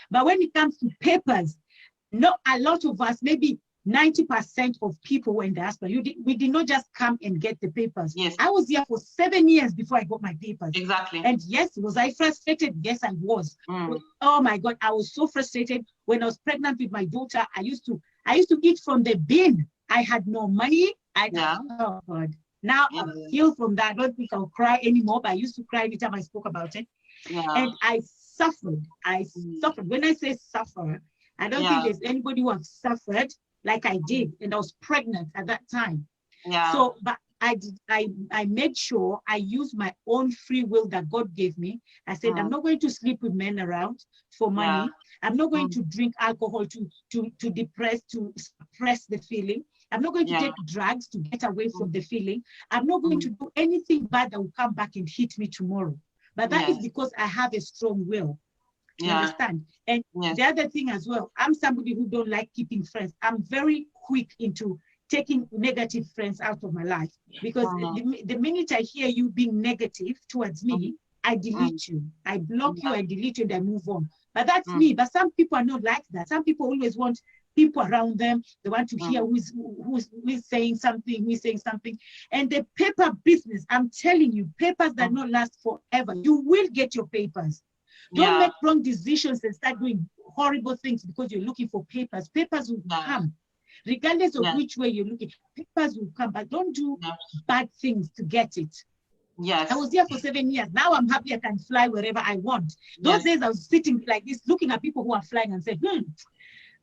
But when it comes to papers, a lot of us, maybe 90% of people were in diaspora. We did not just come and get the papers. I was here for 7 years before I got my papers. Exactly. And yes, was I frustrated? Yes, I was. Oh my God, I was so frustrated. When I was pregnant with my daughter, I used to eat from the bin. I had no money. Oh God. Now I'm healed from that. I don't think I'll cry anymore, but I used to cry every time I spoke about it. And I suffered. Suffered. When I say suffer, I don't think there's anybody who has suffered like I did, and I was pregnant at that time. So, but I made sure I used my own free will that God gave me. I said, I'm not going to sleep with men around for money. I'm not going to drink alcohol to suppress the feeling. I'm not going to take drugs to get away from the feeling. I'm not going to do anything bad that will come back and hit me tomorrow. But that is because I have a strong will. You understand? And the other thing as well, I'm somebody who don't like keeping friends. I'm very quick into taking negative friends out of my life, because the minute I hear you being negative towards me, I delete you. I block you, I delete you, and I move on. But that's me. But some people are not like that. Some people always want people around them. They want to hear who's saying something, who is saying something. And the paper business, I'm telling you, papers that not last forever. You will get your papers. Don't make wrong decisions and start doing horrible things because you're looking for papers. Papers will come. Regardless of which way you're looking, papers will come, but don't do bad things to get it. Yes. I was here for 7 years. Now I'm happy I can fly wherever I want. Those days I was sitting like this, looking at people who are flying and saying,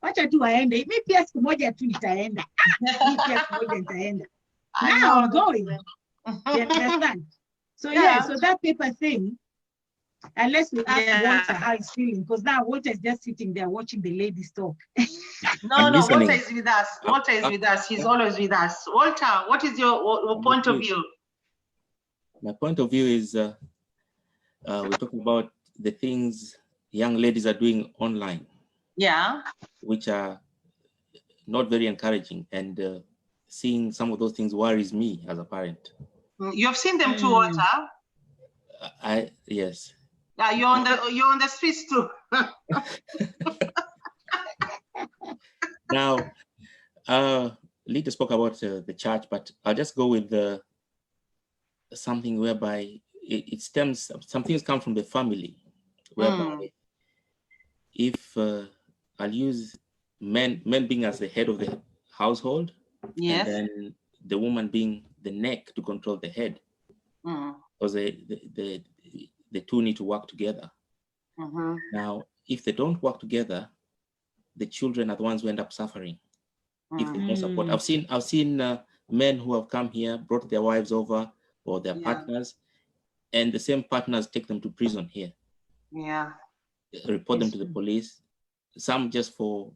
wacha tu waende. Maybe pia siku moja tu nitaenda. Maybe pia siku moja nitaenda. Now I'm going. You understand? So so that paper thing, unless we ask Walter how he's feeling, because now Walter is just sitting there watching the ladies talk. No, Walter is with us. Walter is with us. He's always with us. Walter, what is your point of view? My point of view is we're talking about the things young ladies are doing online. Yeah. Which are not very encouraging, and seeing some of those things worries me as a parent. You have seen them too, Walter? Yes. Yeah, you're on the streets too. Now, Lita spoke about the church, but I'll just go with something whereby it stems. Some things come from the family, whereby if I'll use men being as the head of the household, and then the woman being the neck to control the head, because the two need to work together. Now, if they don't work together, the children are the ones who end up suffering if they don't support. I've seen men who have come here, brought their wives over or their partners, and the same partners take them to prison here. Report them to the police. Some just for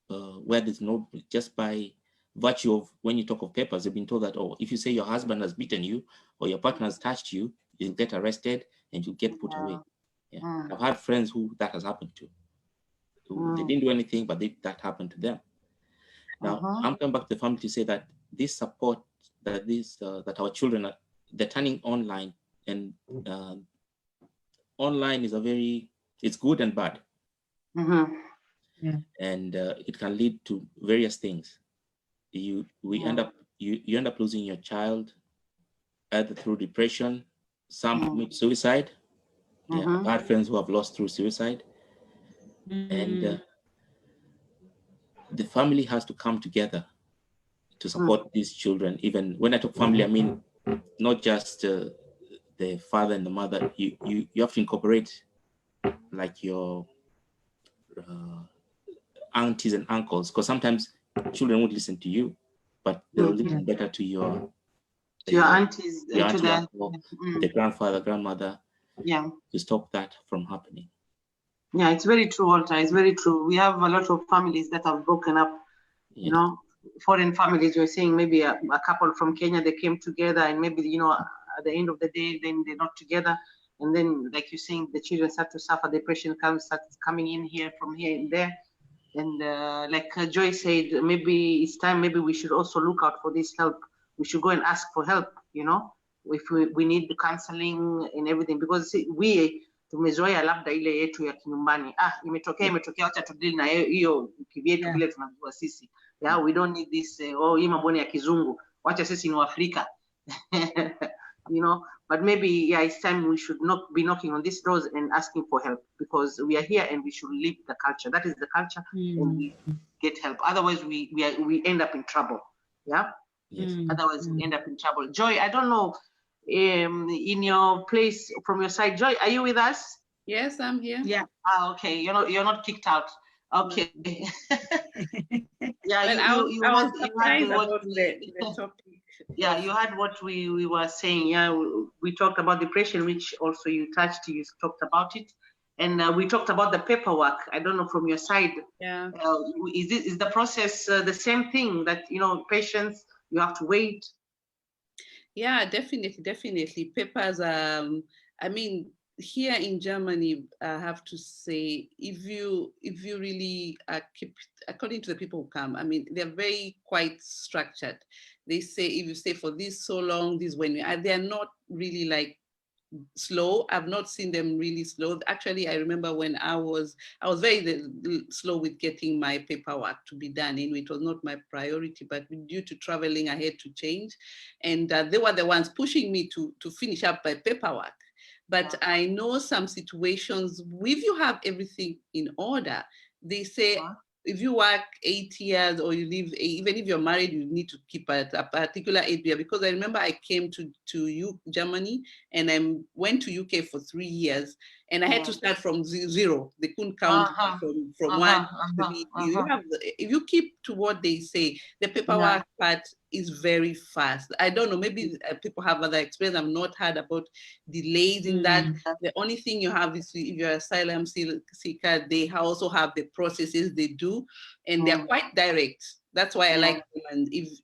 where there's no, just by virtue of when you talk of papers, they've been told that, oh, if you say your husband has beaten you or your partner has touched you, you'll get arrested and you'll get put away. I've had friends who that has happened to. They didn't do anything, but that happened to them. Now, I'm coming back to the family to say that this support, that that our children they're turning online, and online is it's good and bad. And it can lead to various things. You end up losing your child either through depression. Some commit suicide. I've had friends who have lost through suicide. And the family has to come together to support these children. Even when I talk family, I mean not just the father and the mother. You have to incorporate like your aunties and uncles, because sometimes children won't listen to you, but they'll listen better to your aunties, your to auntie, uncle, the grandfather, grandmother, to stop that from happening. Yeah, it's very true, Walter. It's very true. We have a lot of families that have broken up, you know, foreign families. You're saying maybe a couple from Kenya, they came together, and maybe, you know, at the end of the day, then they're not together. And then, like you're saying, the children start to suffer, depression starts coming in here, from here and there. And like Joy said, maybe it's time, maybe we should also look out for this help. We should go and ask for help, you know, if we need the counseling and everything, because we tumezoea labda ile yetu ya kinyumbani, imetokea, wacha tudili na hiyo kivyetu vile tunajua sisi. Yeah, we don't need this hii mambo ya kizungu, wacha sisi ni Afrika. You know, but maybe it's time we should not be knocking on these doors and asking for help, because we are here and we should live the culture. That is the culture, and we get help. Otherwise, we end up in trouble. Yeah. Otherwise, we end up in trouble. Joy, I don't know, in your place, from your side, Joy, are you with us? Yes, I'm here. Yeah. Okay. You're not kicked out. Okay. Yeah. Well, I was surprised about the topic. Yeah, you heard what we were saying. Yeah, we talked about depression, which also you talked about it, and we talked about the paperwork. I don't know from your side. Yeah. Is the process the same thing, that, you know, patience, you have to wait? Yeah, definitely. Papers. I mean, here in Germany, I have to say, if you really keep, according to the people who come, I mean, they're very quite structured. They say, if you stay for this so long, this when they're not really like slow. I've not seen them really slow. Actually, I remember when I was very slow with getting my paperwork to be done. And it was not my priority, but due to traveling, I had to change. And they were the ones pushing me to finish up my paperwork. But I know some situations, if you have everything in order, they say, if you work 8 years or you live, even if you're married, you need to keep a particular 8 years. Because I remember I came to Germany and I went to UK for 3 years and I had to start from zero. They couldn't count from 1 to 3. If you keep to what they say, the paperwork part is very fast. I don't know, maybe people have other experience. I've not heard about delays in that. The only thing you have is if you're an asylum seeker, they also have the processes they do, and they're quite direct. That's why I like them. And if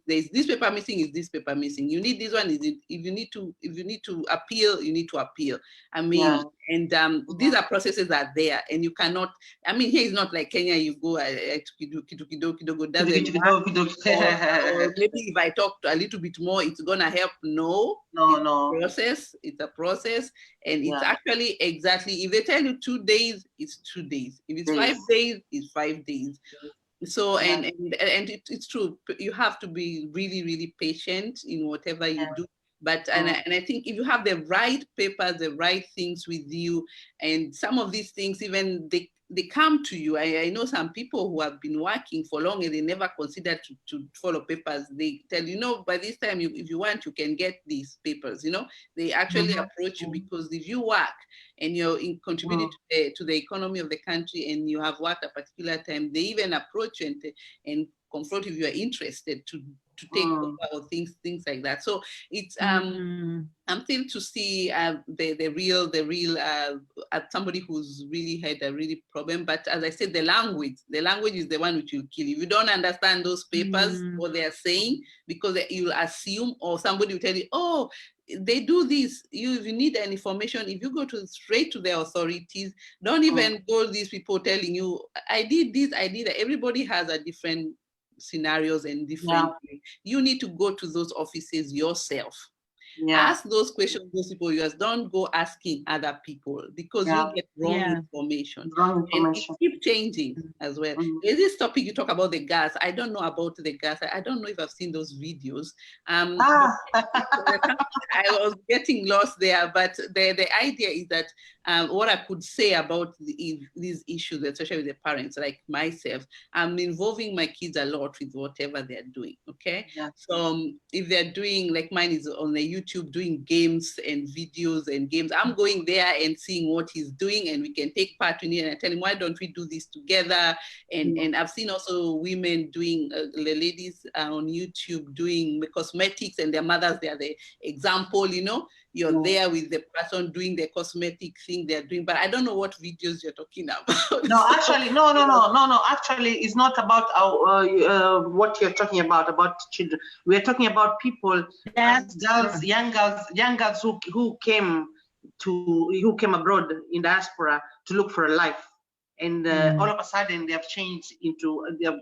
there's this paper missing, is this paper missing? You need this one, is it? If you need to appeal, you need to appeal. I mean, and these are processes that are there, and you cannot. I mean, here is not like Kenya. You go, doesn't work. Or maybe if I talk a little bit more, it's gonna help. No. It's a process, and it's actually exactly. If they tell you 2 days, it's 2 days. If it's 5 days, it's 5 days. So and it's true. You have to be really, really patient in whatever you do. But and I think if you have the right papers, the right things with you, and some of these things even they come to you. I know some people who have been working for long and they never considered to follow papers. They tell you, no, by this time, if you want, you can get these papers. You know, they actually approach you because if you work and you're contributing to the economy of the country and you have worked a particular time, they even approach you and confront if you are interested to take over or things like that. So it's I'm thrilled to see the real somebody who's really had a really problem. But as I said, the language is the one which will kill you. If you don't understand those papers, what they are saying, because you'll assume, or somebody will tell you, oh, they do this. If you need an information, if you go straight to the authorities, don't even go these people telling you, I did this, I did that. Everybody has a different scenarios and different. You need to go to those offices yourself. Ask those questions, those people yours. Don't go asking other people because you get wrong information. And it keeps changing as well. There's this topic you talk about the gas. I don't know about the gas. I don't know if I've seen those videos. I was getting lost there, but the idea is that what I could say about these issues, especially with the parents, like myself, I'm involving my kids a lot with whatever they're doing, okay? So if they're doing, like mine is on the YouTube, doing games and videos and games, I'm going there and seeing what he's doing, and we can take part in it, and I tell him, why don't we do this together? And I've seen also women doing, the ladies on YouTube doing cosmetics, and their mothers, they are the example, you know? You're there with the person doing the cosmetic thing they're doing, but I don't know what videos you're talking about. No, actually, no. Actually, it's not about what you're talking about children. We're talking about people, young girls who came abroad in diaspora to look for a life, and all of a sudden they have changed into they're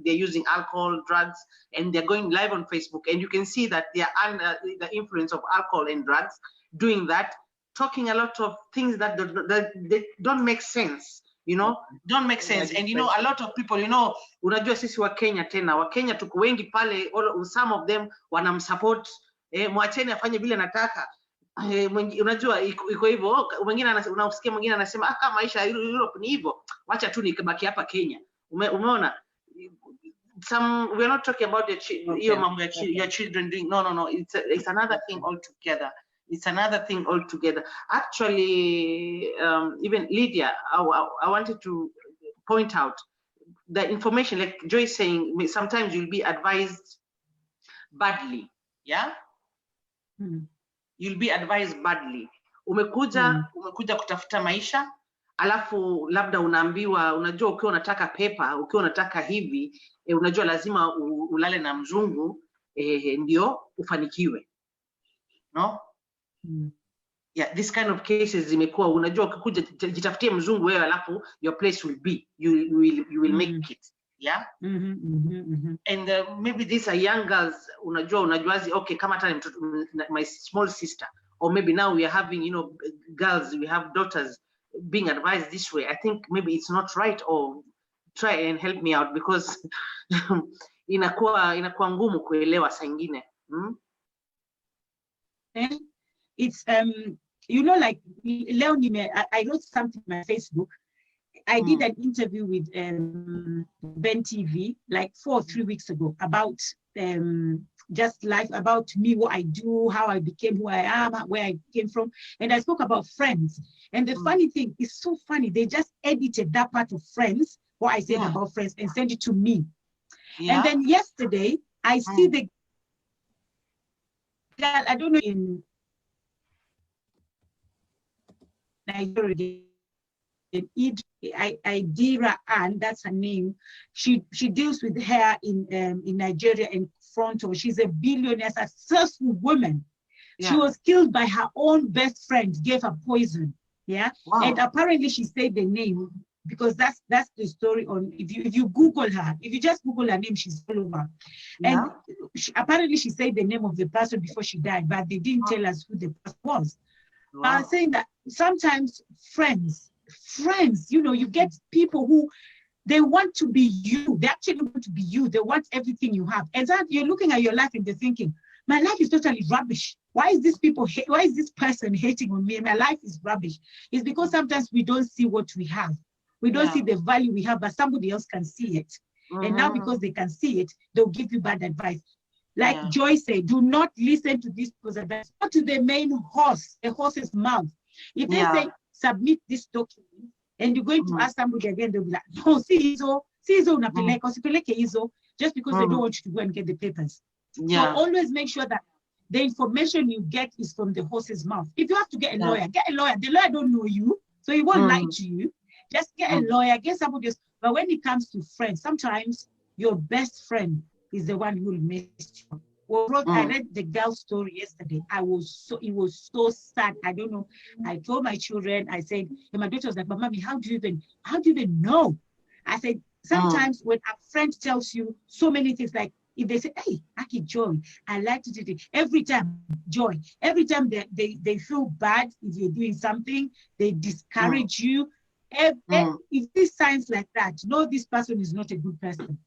using alcohol, drugs, and they're going live on Facebook, and you can see that they are under the influence of alcohol and drugs, doing that, talking a lot of things that don't make sense, you know, don't make sense. And you know, a lot of people, you know, unajua sisi wa Kenya tuko wengi pale, some of them wanamsupport, mwacheni afanye vile nataka. Unajua iko hivyo, mwingine unasikia mwingine anasema kama maisha Europe ni hivyo, wacha tu nikabaki hapa Kenya. Umeona, we are not talking about your children doing, no, it's another thing altogether. It's another thing altogether. Actually, even Lydia, I wanted to point out the information, like Joy is saying, sometimes you'll be advised badly, yeah? You'll be advised badly. Umekuja kutafuta maisha, alafu labda unaambiwa, unajua ukiwa unataka pepa, ukiwa unataka hivi, unajua lazima ulale na mzungu, ndio ufanikiwe. No? Yeah, this kind of cases zimekuwa, unajua ukikuja jitafutie mzungu wewe, alafu your place will be, you will make it. Yeah. And maybe these are young girls, unajuazi, okay, kama hata my small sister, or maybe now we are having, you know, girls, we have daughters being advised this way. I think maybe it's not right, or try and help me out, because inakuwa ngumu kuelewa saa ingine. It's you know, like Leonie, I wrote something on my Facebook. I did an interview with Ben TV like 4 or 3 weeks ago about just life, about me, what I do, how I became who I am, where I came from. And I spoke about Friends. And the funny thing is, so funny, they just edited that part of Friends, what I said about Friends, and sent it to me. And then yesterday, I see the girl, I don't know, in Nigeria, Idira Ann, that's her name. She deals with hair in Nigeria and Fronto. She's a billionaire, successful woman. She was killed by her own best friend, gave her poison. Yeah, and apparently she said the name, because that's the story on. If you Google her, if you just Google her name, she's all over. And apparently she said the name of the person before she died, but they didn't tell us who the person was. I was saying that sometimes friends, you know, you get people who they want to be you. They actually want to be you. They want everything you have. And that you're looking at your life and they're thinking, my life is totally rubbish. Why is why is this person hating on me? My life is rubbish. It's because sometimes we don't see what we have. We don't see the value we have, but somebody else can see it. And now because they can see it, they'll give you bad advice. Like Joy said, do not listen to this people's advice. Go to the main horse, the horse's mouth. If they say, submit this document, and you're going to ask somebody again, they'll be like, no, see hizo unapeleka, usipeleke hizo, just because they don't want you to go and get the papers. So always make sure that the information you get is from the horse's mouth. If you have to get a lawyer, get a lawyer. The lawyer don't know you, so he won't lie to you. Just get a lawyer, get somebody else. But when it comes to friends, sometimes your best friend is the one who will mess you. Well, I read the girl's story yesterday. It was so sad. I don't know. I told my children, I said, and my daughter was like, but mommy, how do you even know? I said, sometimes when a friend tells you so many things, like if they say, hey, Aki, Joy, I like to do this. Every time, Joy, every time they feel bad if you're doing something, they discourage you. If these signs like that, know this person is not a good person.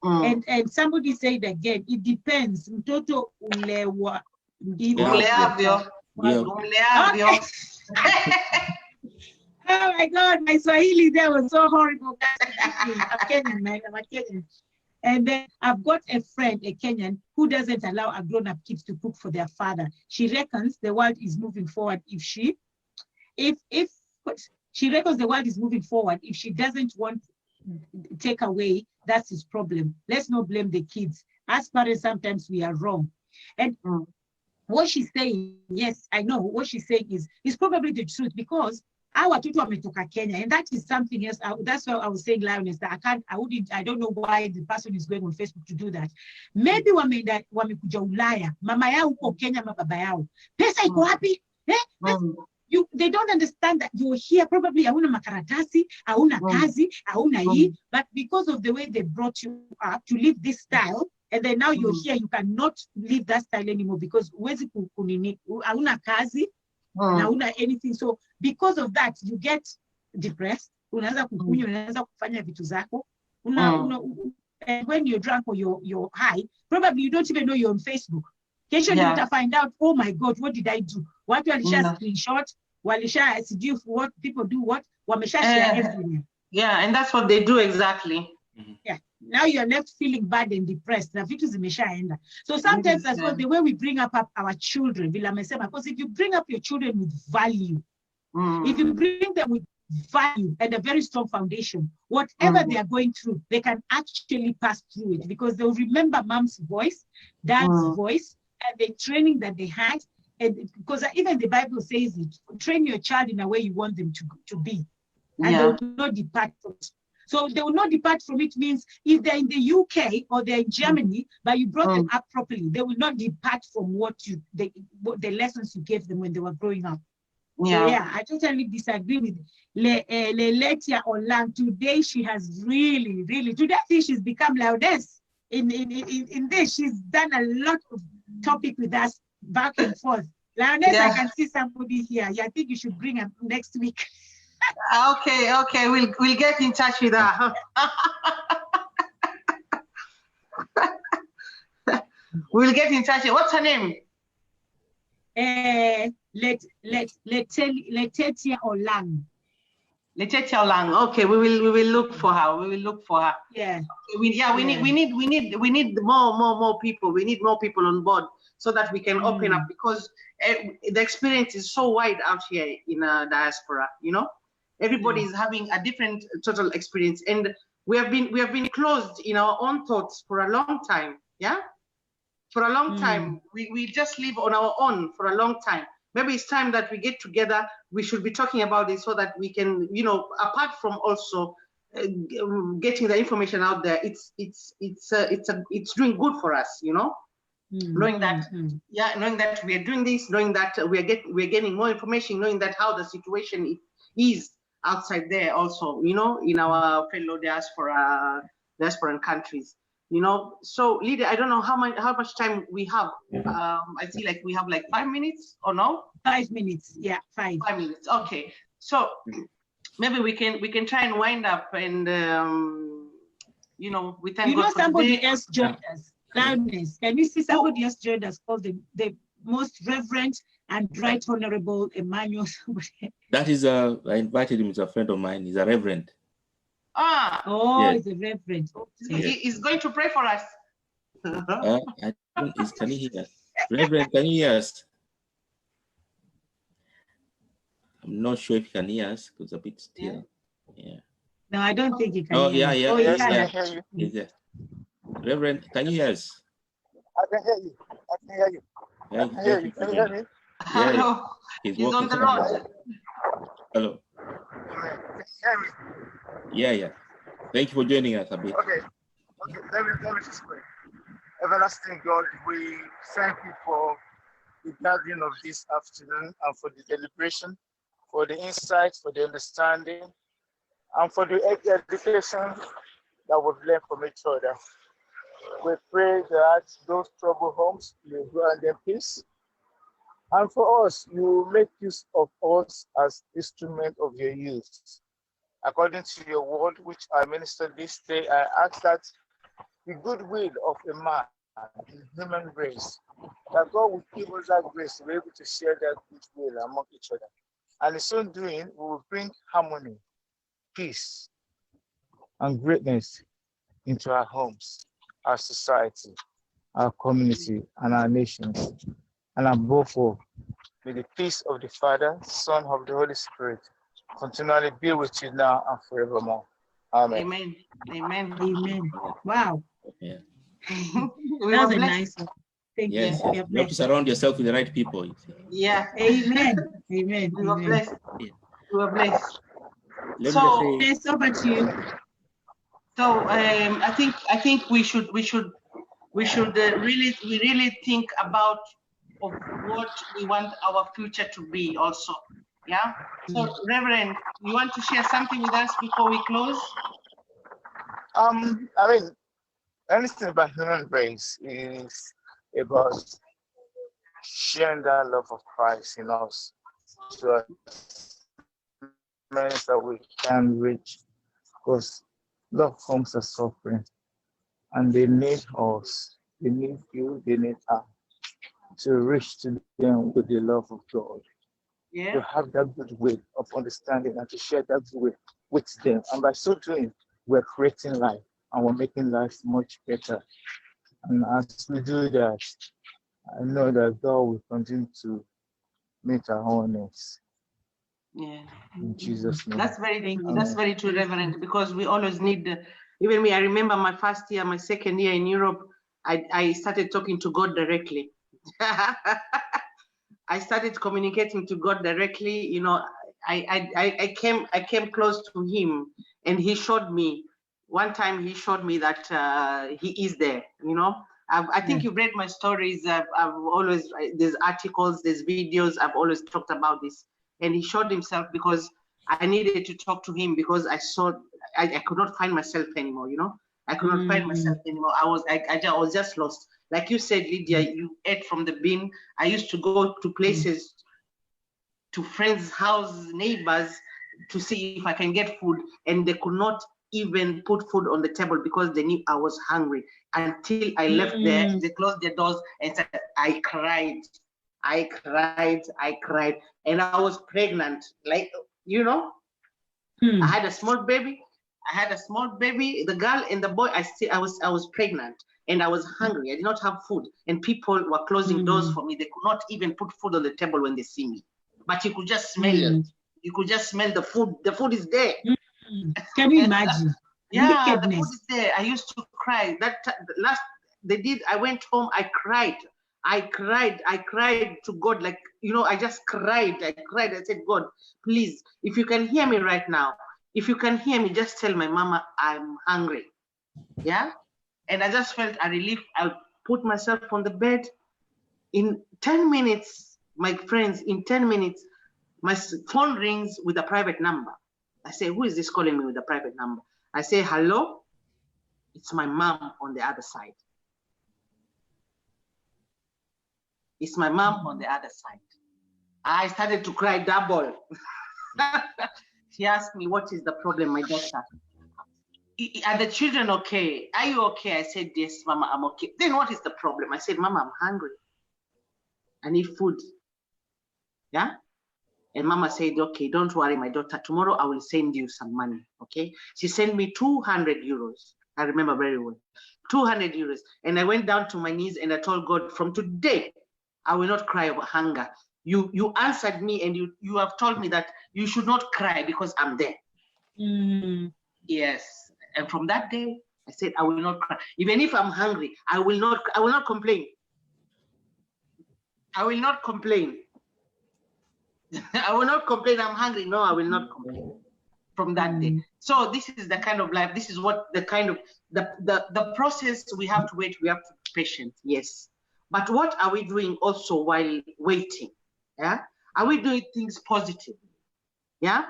And somebody said again, it depends. Mtoto ulewa. Uleavyo. Okay. Oh my God, my Swahili there was so horrible. I'm Kenyan, man. I'm a Kenyan. And then I've got a friend, a Kenyan, who doesn't allow a grown-up kids to cook for their father. She reckons the world is moving forward if she doesn't want take away, that's his problem. Let's not blame the kids. As parents, sometimes we are wrong. And what she's saying, yes, I know what she's saying is probably the truth, because our watoto wametoka Kenya, and that is something else. That's why I was saying, Lioness, that I don't know why the person is going on Facebook to do that. Maybe wamekuja Ulaya, mama yao huko Kenya, mababa yao. Pesa iko wapi? They don't understand that you're here, probably hauna makaratasi, hauna kazi, hauna hii, but because of the way they brought you up to live this style, and then now you're here, you cannot live that style anymore because huwezi kunini, hauna kazi, hauna anything. So because of that, you get depressed, unaanza kukunywa, unaanza kufanya vitu zako, and when you're drunk or you're high, probably you don't even know you're on Facebook. Kesho you will find out, oh my God, what did I do? What walisha screenshot, walisha sijui what people do, what wamesha share everywhere. Yeah, and that's what they do exactly. Yeah, now you're left feeling bad and depressed. Na vitu zimeshaenda. So sometimes as well, the way we bring up our children, because if you bring up your children with value, if you bring them with value and a very strong foundation, whatever they are going through, they can actually pass through it because they'll remember mom's voice, dad's voice, and the training that they had. And because even the Bible says it, train your child in a way you want them to be, and they will not depart from it. So they will not depart from it means if they're in the UK or they're in Germany, but you brought them up properly, they will not depart from the lessons you gave them when they were growing up. So I totally disagree with Letia Olang. Today she has really, today I think she's become Lioness. In this, she's done a lot of topic with us back and forth. Lioness, Yeah. I can see somebody here. Yeah, I think you should bring her next week. Okay, we'll get in touch with her. We'll get in touch. What's her name? Letitia Olang. Letitia Olang. Okay, we will look for her. We will look for her. Yeah. We need more people. We need more people on board so that we can open up, because the experience is so wide out here in diaspora. You know, everybody is having a different total experience, and we have been closed in our own thoughts for a long time. Yeah, for a long time. We just live on our own for a long time. Maybe it's time that we get together. We should be talking about it so that we can, you know, apart from also getting the information out there, it's doing good for us, you know, knowing that knowing that we are doing this, knowing that we're getting more information, knowing that how the situation is outside there also, you know, in our fellow diasporan countries, you know. So Lydia, I don't know how much time we have. I see like we have like 5 minutes or no? 5 minutes. Yeah, 5 minutes. Okay, so maybe we can try and wind up, and you know, we thank God for somebody today. else joined us. Lioness, can you see somebody else joined us called the most reverend and right honorable Emmanuel? That is I invited him. He's a friend of mine. He's a reverend. He's a reverend. He's going to pray for us. Can he hear us? Reverend, can you hear us? I'm not sure if he can hear us because it's a bit still. Yeah. No, I don't think he can. Yeah. Yes, I can hear you. Yes. Reverend, can you hear us? I can hear you. I can hear you. Yeah, I can hear you. Can you hear me? Hello. He's on the road. Hello. Can you hear me? Yeah. Thank you for joining us a bit. Okay. Let me just pray. Everlasting God, we thank you for the gathering of this afternoon and for the deliberation, for the insight, for the understanding, and for the education that we've learned from each other. We pray that those troubled homes, you grant them peace. And for us, you make use of us as instrument of your use. According to your word, which I ministered this day, I ask that the goodwill of a man in human race, that God will give us that grace to be able to share that goodwill among each other. And in so doing, we will bring harmony, peace, and greatness into our homes, our society, our community, and our nations. And above all, may the peace of the Father, Son, of the Holy Spirit continually be with you now and forevermore. Amen. Amen. Wow. Yeah. That's a nice one. Thank you. You have to surround yourself with the right people. Yeah. Amen. We were blessed. Yeah. We were blessed. So it's over to you. So I think we should really think about of what we want our future to be also. Yeah. So Reverend, you want to share something with us before we close? I mean, anything about human race is about sharing that love of Christ in us to us that we can reach, because love comes as suffering, and they need us, they need you, they need us to reach to them with the love of God. Yeah. To have that good way of understanding and to share that good way with them. And by so doing, we're creating life and we're making life much better. And as we do that, I know that God will continue to meet our own needs. Yeah. In Jesus' name. That's very true, Reverend, because we always need, even me, I remember my first year, my second year in Europe, I started talking to God directly. I started communicating to God directly. You know, I came close to him, and he showed me. One time he showed me that he is there. You know, I think you've read my stories. I've always, there's articles, there's videos. I've always talked about this, and he showed himself because I needed to talk to him because I saw I could not find myself anymore. You know, I could not find myself anymore. I was just lost. Like you said, Lydia, you ate from the bin. I used to go to places, to friends' houses, neighbors, to see if I can get food, and they could not even put food on the table because they knew I was hungry. Until I left there, they closed their doors and said, I cried, and I was pregnant. Like, you know, I had a small baby. The girl and the boy. I was pregnant, and I was hungry. I did not have food, and people were closing doors for me. They could not even put food on the table when they see me. But you could just smell it. You could just smell the food. The food is there. Can you imagine? Yeah, the food is there. I used to cry. I went home, I cried to God, like, you know, I just cried. I said, God, please, if you can hear me right now, just tell my mama I'm hungry. Yeah. And I just felt a relief. I put myself on the bed. In 10 minutes, my friends, my phone rings with a private number. I say, who is this calling me with a private number? I say, hello, it's my mom on the other side. It's my mom on the other side. I started to cry double. She asked me, what is the problem, my daughter? Are the children okay? Are you okay? I said, yes, Mama, I'm okay. Then what is the problem? I said, Mama, I'm hungry. I need food. Yeah? And Mama said, okay, don't worry, my daughter. Tomorrow I will send you some money, okay? She sent me 200 euros. I remember very well. 200 euros. And I went down to my knees and I told God, from today, I will not cry over hunger. You answered me, and you have told me that you should not cry because I'm there. Yes. And from that day, I said, I will not cry. Even if I'm hungry, I will not complain. I will not complain. I will not complain. I'm hungry. No, I will not complain. From that day. So this is the kind of life. This is what the kind of the process we have to wait. We have to be patient. Yes. But what are we doing also while waiting? Yeah. Are we doing things positively? Yeah.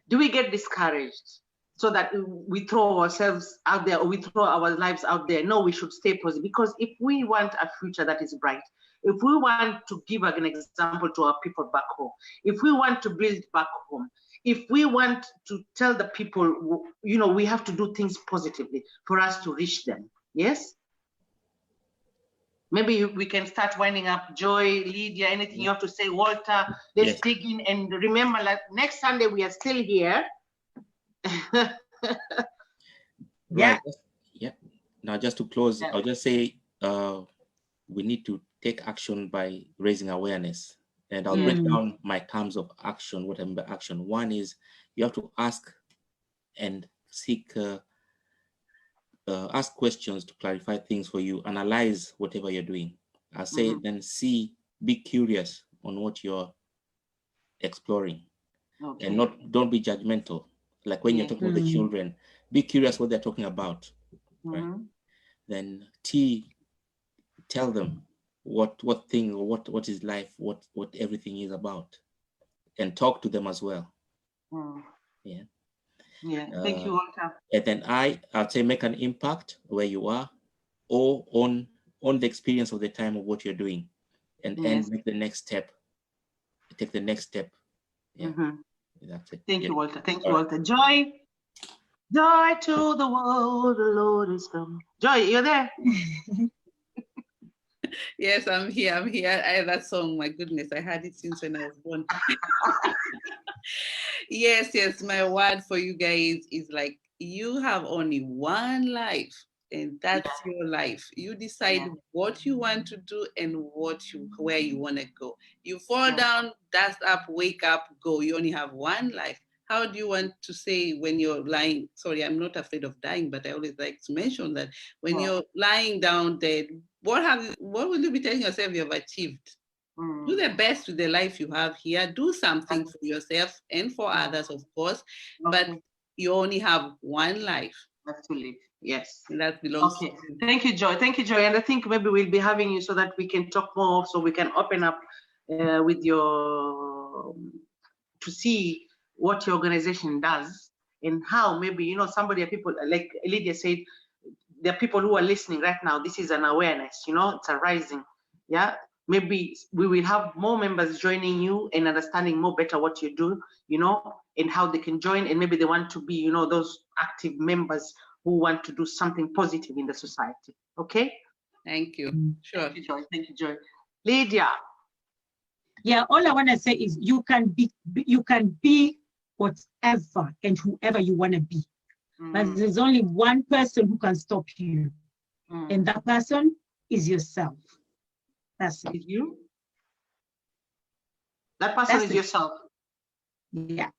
Do we get discouraged so that we throw ourselves out there, or we throw our lives out there? No, we should stay positive, because if we want a future that is bright, if we want to give an example to our people back home, if we want to build back home, if we want to tell the people, you know, we have to do things positively for us to reach them. Yes. Maybe we can start winding up. Joy, Lydia, anything you have to say? Walter, let's dig in, and remember, like, next Sunday we are still here. Right. Yeah. Now, just to close, I'll just say we need to take action by raising awareness. And I'll break down my terms of action, what I mean by action. One is you have to ask and seek, ask questions to clarify things for you, analyze whatever you're doing. I say then be curious on what you're exploring, and don't be judgmental. Like when you're talking about the children, be curious what they're talking about, right? Then tell them what thing, or what is life, what everything is about, and talk to them as well. Yeah. Thank you, Walter. And then I'd say make an impact where you are, or on the experience of the time of what you're doing, and make the next step. Take the next step. Yeah. That's it. Thank you, Walter. Thank you, Walter. Joy. Joy to the world, the Lord is come. Joy, you're there? Yes, I'm here. That song, my goodness, I had it since when I was born. Yes, my word for you guys is, like, you have only one life, and that's your life. You decide what you want to do and where you want to go. You fall down, dust up, wake up, go. You only have one life. How do you want to say when you're lying? Sorry, I'm not afraid of dying, but I always like to mention that when you're lying down dead, what will you be telling yourself you have achieved? Do the best with the life you have here. Do something for yourself and for others, of course, but you only have one life. Absolutely. Yes. And that belongs to you. Thank you, Joy. Thank you, Joy. And I think maybe we'll be having you so that we can talk more, so we can open up with to see what your organization does, and how maybe, you know, people like Lydia said, there are people who are listening right now. This is an awareness, you know, it's a rising. Yeah, maybe we will have more members joining you and understanding more better what you do, you know, and how they can join, and maybe they want to be, you know, those active members who want to do something positive in the society. Okay. Thank you. Sure. Thank you, Joy. Thank you, Joy. Lydia. Yeah, all I want to say is you can be whatever and whoever you want to be. But there's only one person who can stop you. And that person is yourself. That's it. Is you? That person is yourself. Yeah.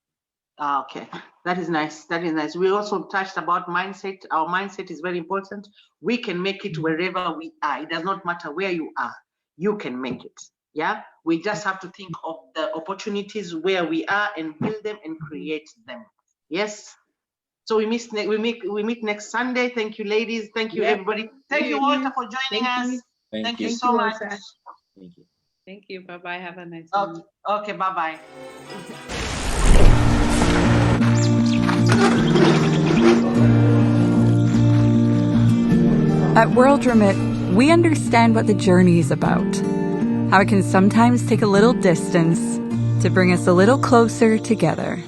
Okay, that is nice. That is nice. We also touched about mindset. Our mindset is very important. We can make it wherever we are. It does not matter where you are. You can make it. Yeah. We just have to think of the opportunities where we are and build them and create them. Yes. So we meet next Sunday. Thank you, ladies. Thank you, everybody. Thank you, Walter, for joining us. Thank you so much. Thank you. Thank you. Bye-bye. Have a nice day. day. Okay, bye-bye. At World Remit, we understand what the journey is about, how it can sometimes take a little distance to bring us a little closer together.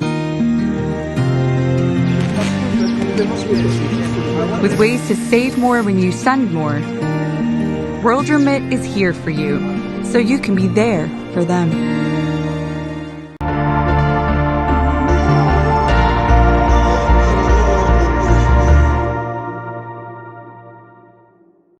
With ways to save more when you send more, World Remit is here for you, so you can be there for them.